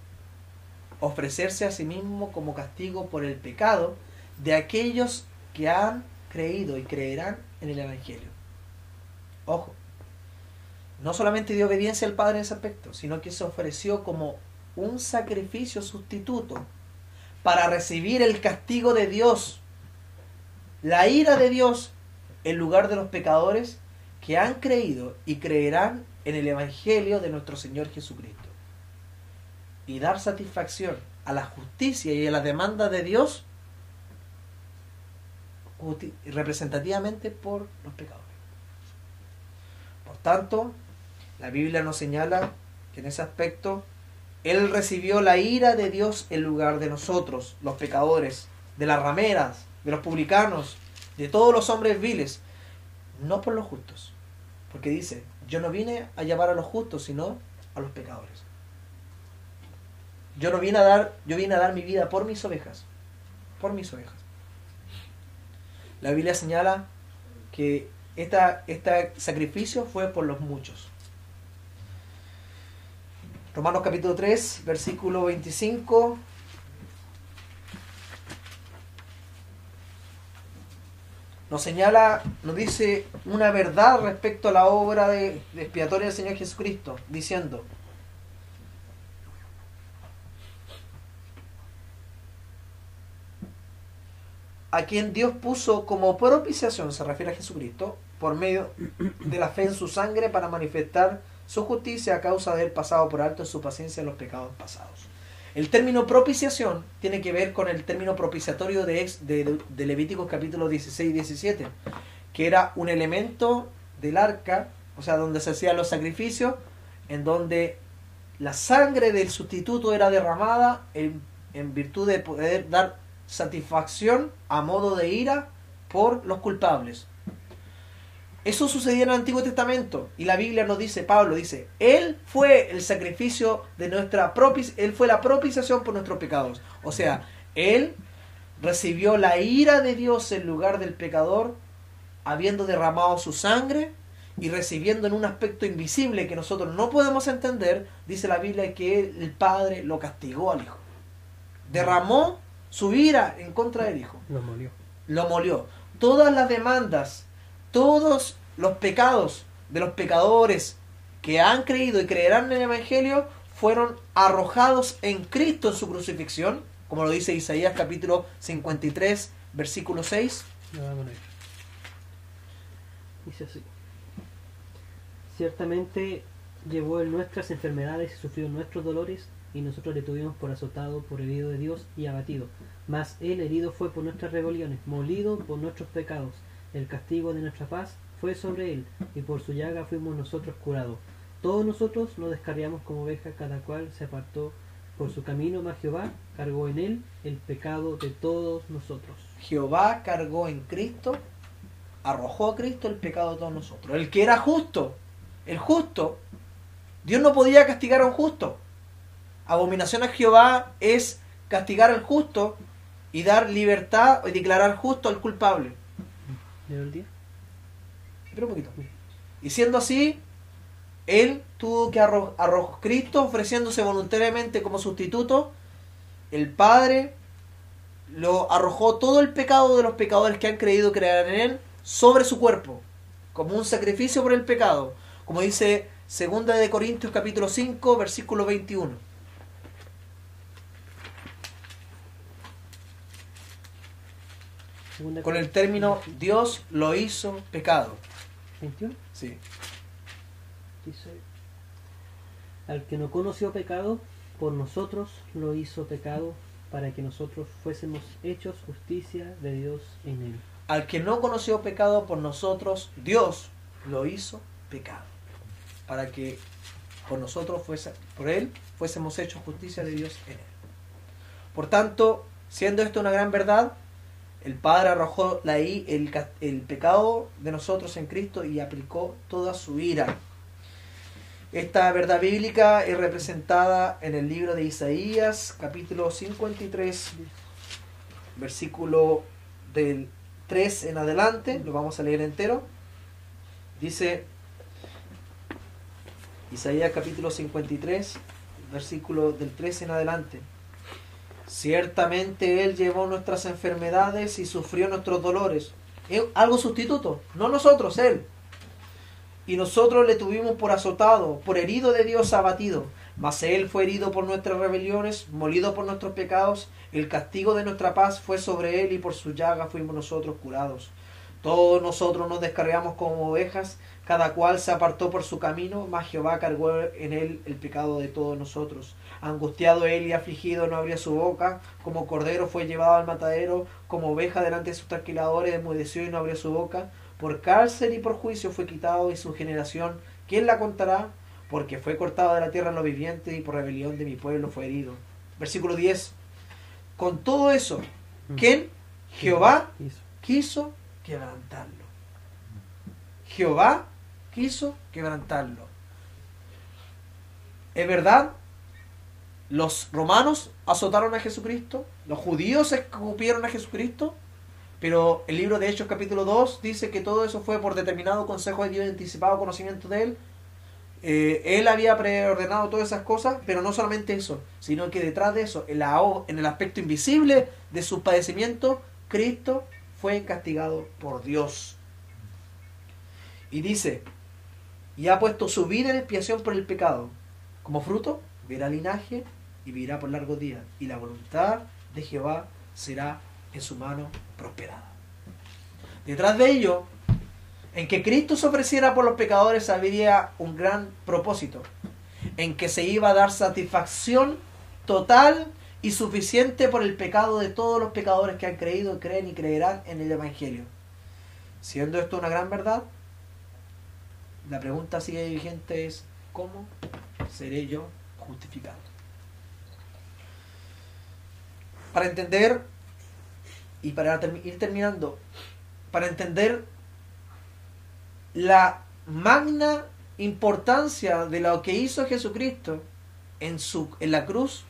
ofrecerse a sí mismo como castigo por el pecado de aquellos que han creído y creerán en el Evangelio. Ojo, no solamente dio obediencia al Padre en ese aspecto, sino que se ofreció como un sacrificio sustituto para recibir el castigo de Dios, la ira de Dios, en lugar de los pecadores que han creído y creerán en el Evangelio de nuestro Señor Jesucristo. Y dar satisfacción a la justicia y a la demanda de Dios representativamente por los pecadores. Por tanto, la Biblia nos señala que en ese aspecto Él recibió la ira de Dios en lugar de nosotros, los pecadores, de las rameras, de los publicanos, de todos los hombres viles, no por los justos. Porque dice, yo no vine a llamar a los justos, sino a los pecadores. Yo vine a dar mi vida por mis ovejas. Por mis ovejas. La Biblia señala que este sacrificio fue por los muchos. Romanos capítulo 3, versículo 25. Nos señala, nos dice una verdad respecto a la obra de expiatoria del Señor Jesucristo, diciendo: a quien Dios puso como propiciación, se refiere a Jesucristo, por medio de la fe en su sangre, para manifestar su justicia a causa de haber pasado por alto en su paciencia en los pecados pasados. El término propiciación tiene que ver con el término propiciatorio de Levíticos capítulo 16 y 17, que era un elemento del arca, o sea, donde se hacían los sacrificios, en donde la sangre del sustituto era derramada en virtud de poder dar satisfacción a modo de ira por los culpables. Eso sucedía en el Antiguo Testamento y la Biblia nos dice, Pablo dice, Él fue el sacrificio de Él fue la propiciación por nuestros pecados. O sea, Él recibió la ira de Dios en lugar del pecador, habiendo derramado su sangre y recibiendo en un aspecto invisible que nosotros no podemos entender, dice la Biblia que el Padre lo castigó al Hijo. Derramó su ira en contra del Hijo. Lo molió. Todas las demandas, todos los pecados de los pecadores que han creído y creerán en el Evangelio fueron arrojados en Cristo en su crucifixión, como lo dice Isaías capítulo 53, versículo 6. Dice así: ciertamente llevó Él nuestras enfermedades y sufrió nuestros dolores, y nosotros le tuvimos por azotado, por herido de Dios y abatido. Mas Él herido fue por nuestras rebeliones, molido por nuestros pecados. El castigo de nuestra paz fue sobre Él, y por su llaga fuimos nosotros curados. Todos nosotros nos descarriamos como ovejas, cada cual se apartó por su camino, mas Jehová cargó en Él el pecado de todos nosotros. Jehová cargó en Cristo, arrojó a Cristo el pecado de todos nosotros. El que era justo, el justo, Dios no podía castigar a un justo. Abominación a Jehová es castigar al justo y dar libertad y declarar justo al culpable. ¿Leo el día? Espera un poquito. Y siendo así, Él tuvo que arrojar Cristo ofreciéndose voluntariamente como sustituto. El Padre lo arrojó todo el pecado de los pecadores que han creído creer en Él sobre su cuerpo, como un sacrificio por el pecado, como dice 2 de Corintios capítulo 5, versículo 21. Segunda con el término Corintios Dios lo hizo pecado. 21. Sí. Dice, al que no conoció pecado, por nosotros lo hizo pecado, para que nosotros fuésemos hechos justicia de Dios en él. Al que no conoció pecado por nosotros, Dios lo hizo pecado, para que por él fuésemos hechos justicia de Dios en él. Por tanto, siendo esto una gran verdad, el Padre arrojó el pecado de nosotros en Cristo y aplicó toda su ira. Esta verdad bíblica es representada en el libro de Isaías, capítulo 53, versículo del 3 en adelante. Lo vamos a leer entero. Dice Isaías capítulo 53, versículo del 3 en adelante. Ciertamente Él llevó nuestras enfermedades y sufrió nuestros dolores. Algo sustituto, no nosotros, Él. Y nosotros le tuvimos por azotado, por herido de Dios abatido. Mas Él fue herido por nuestras rebeliones, molido por nuestros pecados. El castigo de nuestra paz fue sobre Él y por su llaga fuimos nosotros curados. Todos nosotros nos descarriamos como ovejas, cada cual se apartó por su camino, mas Jehová cargó en Él el pecado de todos nosotros. Angustiado Él y afligido no abría su boca, como cordero fue llevado al matadero, como oveja delante de sus trasquiladores enmudeció y no abrió su boca. Por cárcel y por juicio fue quitado, y su generación, ¿quién la contará? Porque fue cortado de la tierra en los vivientes, y por rebelión de mi pueblo fue herido. Versículo 10. Con todo eso, ¿quién? Jehová quiso quebrantarlo. Jehová quiso quebrantarlo. Es verdad, los romanos azotaron a Jesucristo, los judíos escupieron a Jesucristo, pero el libro de Hechos capítulo 2 dice que todo eso fue por determinado consejo de Dios, anticipado conocimiento de Él. Él había preordenado todas esas cosas, pero no solamente eso, sino que detrás de eso, en el aspecto invisible de sus padecimientos, Cristo fue castigado por Dios. Y dice, y ha puesto su vida en expiación por el pecado. Como fruto, verá linaje y vivirá por largos días, y la voluntad de Jehová será en su mano prosperada. Detrás de ello, en que Cristo se ofreciera por los pecadores, habría un gran propósito, en que se iba a dar satisfacción total y suficiente por el pecado de todos los pecadores que han creído, creen y creerán en el Evangelio. Siendo esto una gran verdad, la pregunta sigue vigente es, ¿cómo seré yo justificado? Para entender, y para ir terminando, para entender la magna importancia de lo que hizo Jesucristo en la cruz,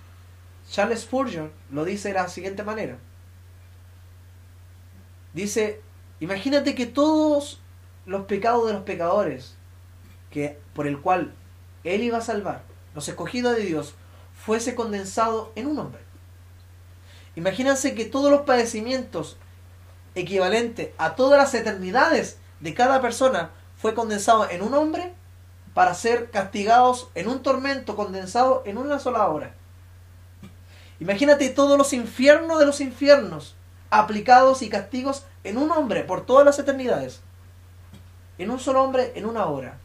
Charles Spurgeon lo dice de la siguiente manera. Dice, imagínate que todos los pecados de los pecadores por el cual Él iba a salvar, los escogidos de Dios, fuese condensado en un hombre. Imagínense que todos los padecimientos equivalentes a todas las eternidades de cada persona fue condensado en un hombre para ser castigados en un tormento condensado en una sola hora. Imagínate todos los infiernos de los infiernos aplicados y castigos en un hombre por todas las eternidades. En un solo hombre, en una hora.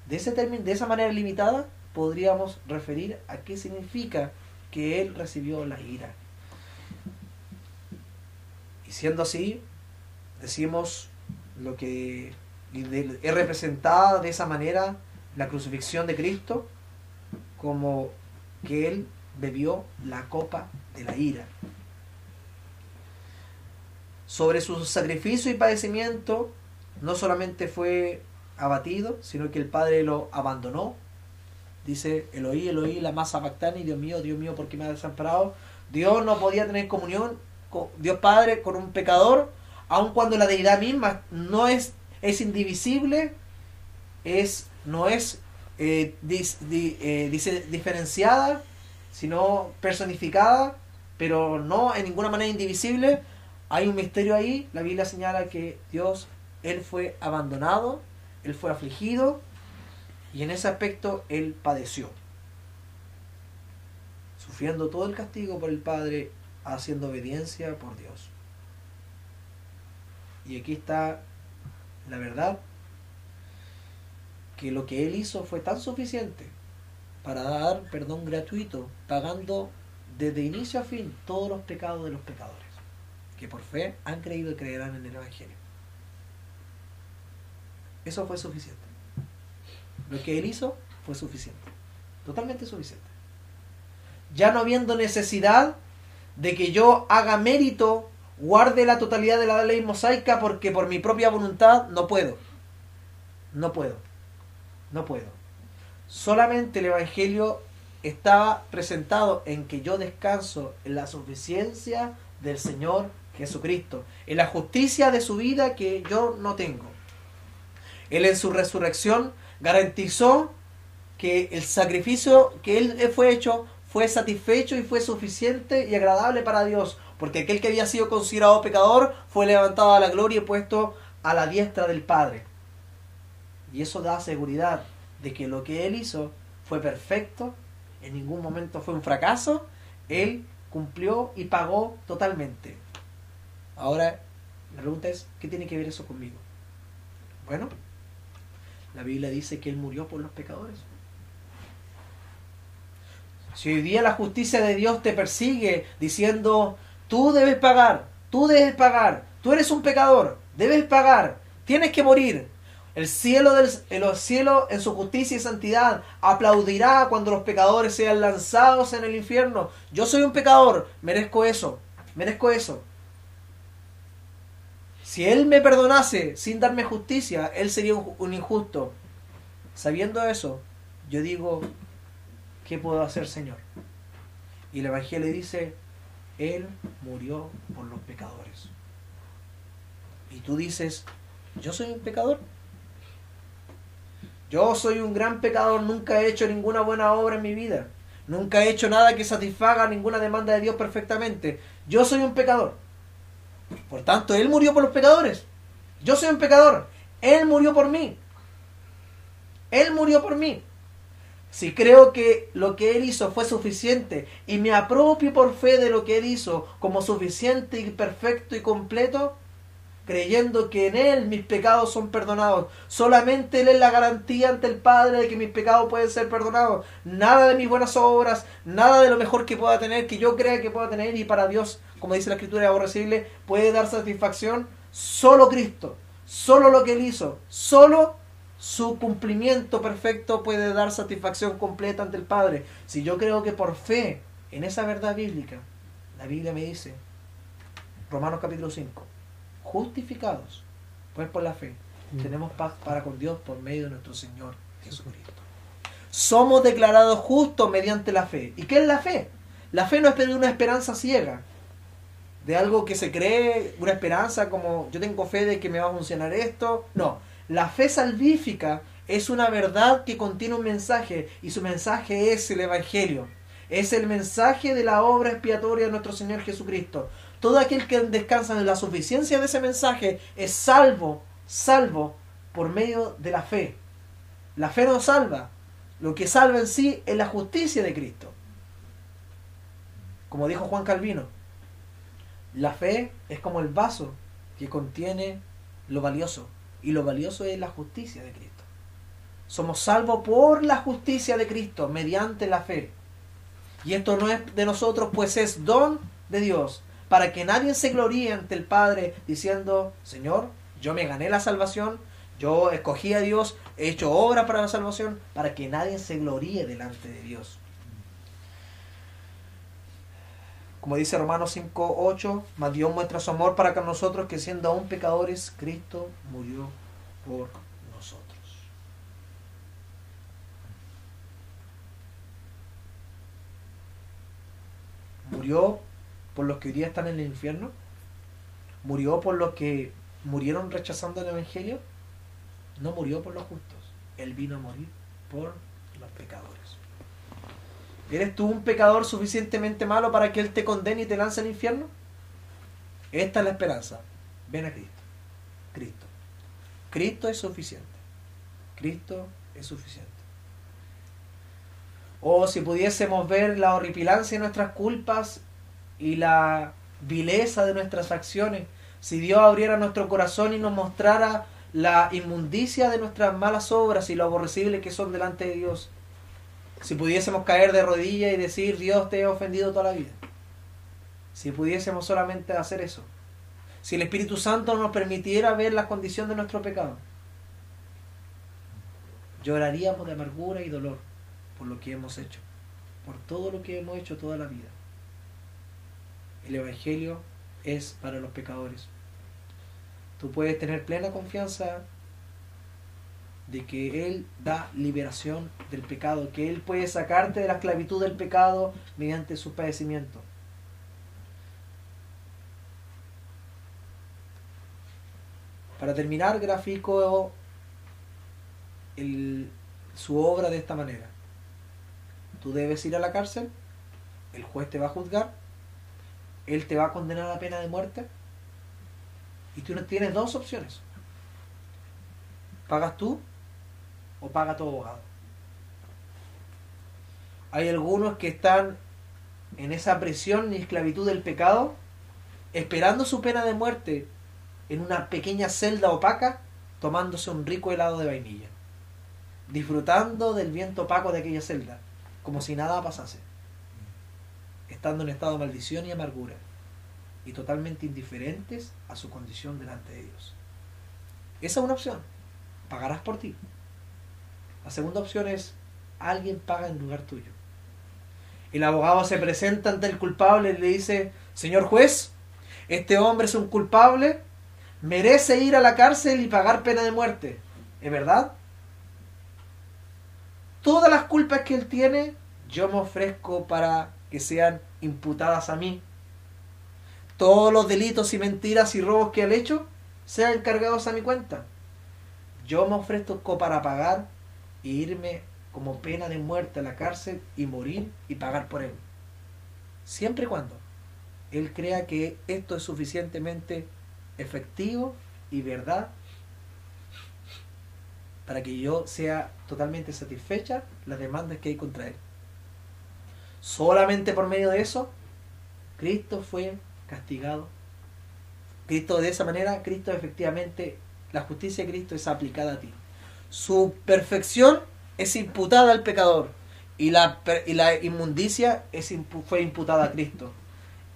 De esa manera limitada podríamos referir a qué significa que Él recibió la ira. Y siendo así, decimos lo que es representada de esa manera la crucifixión de Cristo, como que Él bebió la copa de la ira. Sobre su sacrificio y padecimiento, no solamente fue abatido, sino que el Padre lo abandonó. Dice, Eloí, Eloí, lama sabactani, Dios mío, ¿por qué me has desamparado? Dios no podía tener comunión con Dios Padre con un pecador, aun cuando la deidad misma no es indivisible, no es diferenciada, sino personificada, pero no en ninguna manera indivisible. Hay un misterio ahí. La Biblia señala que Dios, Él fue abandonado, Él fue afligido, y en ese aspecto Él padeció, sufriendo todo el castigo por el Padre, haciendo obediencia por Dios. Y aquí está la verdad, que lo que Él hizo fue tan suficiente para dar perdón gratuito, pagando desde inicio a fin todos los pecados de los pecadores, que por fe han creído y creerán en el Evangelio. Eso fue suficiente. Lo que Él hizo fue suficiente, totalmente suficiente. Ya no habiendo necesidad de que yo haga mérito, guarde la totalidad de la ley mosaica, porque por mi propia voluntad no puedo. No puedo. Solamente el Evangelio estaba presentado en que yo descanso en la suficiencia del Señor Jesucristo, en la justicia de su vida que yo no tengo. Él en su resurrección garantizó que el sacrificio que Él fue hecho fue satisfecho y fue suficiente y agradable para Dios, porque aquel que había sido considerado pecador fue levantado a la gloria y puesto a la diestra del Padre. Y eso da seguridad de que lo que Él hizo fue perfecto, en ningún momento fue un fracaso. Él cumplió y pagó totalmente. Ahora, la pregunta es, ¿qué tiene que ver eso conmigo? Bueno, la Biblia dice que Él murió por los pecadores. Si hoy día la justicia de Dios te persigue diciendo, tú debes pagar, tú eres un pecador, debes pagar, tienes que morir, el cielo en su justicia y santidad aplaudirá cuando los pecadores sean lanzados en el infierno. Yo soy un pecador, merezco eso. Si Él me perdonase sin darme justicia, Él sería un injusto. Sabiendo eso, yo digo, ¿qué puedo hacer, Señor? Y el Evangelio dice, Él murió por los pecadores. Y tú dices, ¿yo soy un pecador? Yo soy un gran pecador, nunca he hecho ninguna buena obra en mi vida. Nunca he hecho nada que satisfaga ninguna demanda de Dios perfectamente. Yo soy un pecador. Por tanto, Él murió por los pecadores. Yo soy un pecador. Él murió por mí. Si creo que lo que Él hizo fue suficiente y me apropio por fe de lo que Él hizo como suficiente y perfecto y completo, creyendo que en Él mis pecados son perdonados, solamente Él es la garantía ante el Padre de que mis pecados pueden ser perdonados, nada de mis buenas obras, nada de lo mejor que pueda tener, que yo crea que pueda tener, y para Dios, como dice la Escritura, es aborrecible, puede dar satisfacción solo Cristo, solo lo que Él hizo, solo su cumplimiento perfecto puede dar satisfacción completa ante el Padre. Si yo creo que por fe en esa verdad bíblica, la Biblia me dice, Romanos capítulo 5, justificados pues por la fe, tenemos paz para con Dios por medio de nuestro Señor Jesucristo. Somos declarados justos mediante la fe. ¿Y qué es la fe? La fe no es una esperanza ciega, de algo que se cree, una esperanza como yo tengo fe de que me va a funcionar esto. No, la fe salvífica es una verdad que contiene un mensaje, y su mensaje es el Evangelio. Es el mensaje de la obra expiatoria de nuestro Señor Jesucristo. Todo aquel que descansa en la suficiencia de ese mensaje es salvo por medio de la fe. La fe no salva. Lo que salva en sí es la justicia de Cristo. Como dijo Juan Calvino, la fe es como el vaso que contiene lo valioso, y lo valioso es la justicia de Cristo. Somos salvos por la justicia de Cristo mediante la fe. Y esto no es de nosotros, pues es don de Dios, para que nadie se gloríe ante el Padre diciendo, Señor, yo me gané la salvación, yo escogí a Dios, he hecho obra para la salvación, para que nadie se gloríe delante de Dios. Como dice Romanos 5:8, mas Dios muestra su amor para con nosotros, que siendo aún pecadores, Cristo murió por nosotros. Murió por los que hoy día están en el infierno. Murió por los que murieron rechazando el Evangelio. No murió por los justos. Él vino a morir por los pecadores. ¿Eres tú un pecador suficientemente malo para que Él te condene y te lance al infierno? Esta es la esperanza. Ven a Cristo. Cristo. Cristo es suficiente. Cristo es suficiente. O si pudiésemos ver la horripilancia de nuestras culpas y la vileza de nuestras acciones, Si Dios abriera nuestro corazón y nos mostrara la inmundicia de nuestras malas obras y lo aborrecibles que son delante de Dios. Si pudiésemos caer de rodillas y decir, Dios, te he ofendido toda la vida. Si pudiésemos solamente hacer eso. Si el Espíritu Santo nos permitiera ver la condición de nuestro pecado. Lloraríamos de amargura y dolor por lo que hemos hecho. Por todo lo que hemos hecho toda la vida. El Evangelio es para los pecadores. Tú puedes tener plena confianza de que Él da liberación del pecado, que Él puede sacarte de la esclavitud del pecado mediante su padecimiento. Para terminar, grafico su obra de esta manera. Tú debes ir a la cárcel, el juez te va a juzgar, Él te va a condenar a la pena de muerte, y tú tienes dos opciones. ¿Pagas tú o paga tu abogado? Hay algunos que están en esa prisión y esclavitud del pecado, esperando su pena de muerte en una pequeña celda opaca, tomándose un rico helado de vainilla, disfrutando del viento opaco de aquella celda, como si nada pasase, estando en estado de maldición y amargura, y totalmente indiferentes a su condición delante de Dios. Esa es una opción. Pagarás por ti. La segunda opción es, alguien paga en lugar tuyo. El abogado se presenta ante el culpable y le dice, señor juez, este hombre es un culpable, merece ir a la cárcel y pagar pena de muerte. ¿Es verdad? Todas las culpas que él tiene, yo me ofrezco para que sean imputadas a mí. Todos los delitos y mentiras y robos que él ha hecho sean cargados a mi cuenta. Yo me ofrezco para pagar e irme como pena de muerte a la cárcel y morir y pagar por él. Siempre y cuando él crea que esto es suficientemente efectivo y verdad para que yo sea totalmente satisfecha las demandas que hay contra él. Solamente por medio de eso, Cristo fue castigado. Cristo, de esa manera, Cristo efectivamente, la justicia de Cristo es aplicada a ti. Su perfección es imputada al pecador y la inmundicia fue imputada a Cristo.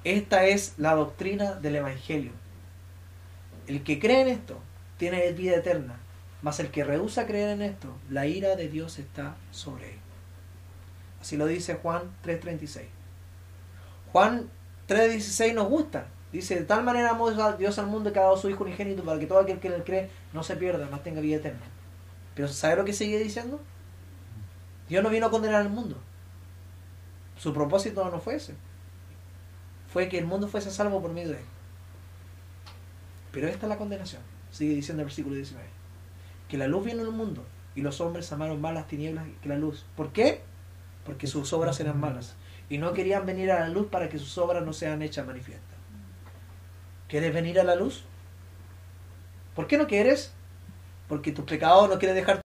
Esta es la doctrina del Evangelio. El que cree en esto tiene vida eterna, mas el que rehúsa creer en esto, la ira de Dios está sobre él. Así lo dice Juan 3:36. Juan 3:16 nos gusta. Dice, de tal manera amó Dios al mundo que ha dado a su Hijo unigénito para que todo aquel que en él cree no se pierda, mas tenga vida eterna. Pero ¿sabe lo que sigue diciendo? Dios no vino a condenar al mundo. Su propósito no fue ese. Fue que el mundo fuese salvo por medio de él. Pero esta es la condenación. Sigue diciendo el versículo 19. Que la luz vino al mundo y los hombres amaron más las tinieblas que la luz. ¿Por qué? Porque sus obras eran malas. Y no querían venir a la luz para que sus obras no sean hechas manifiestas. ¿Quieres venir a la luz? ¿Por qué no quieres? Porque tus pecados no quieren dejar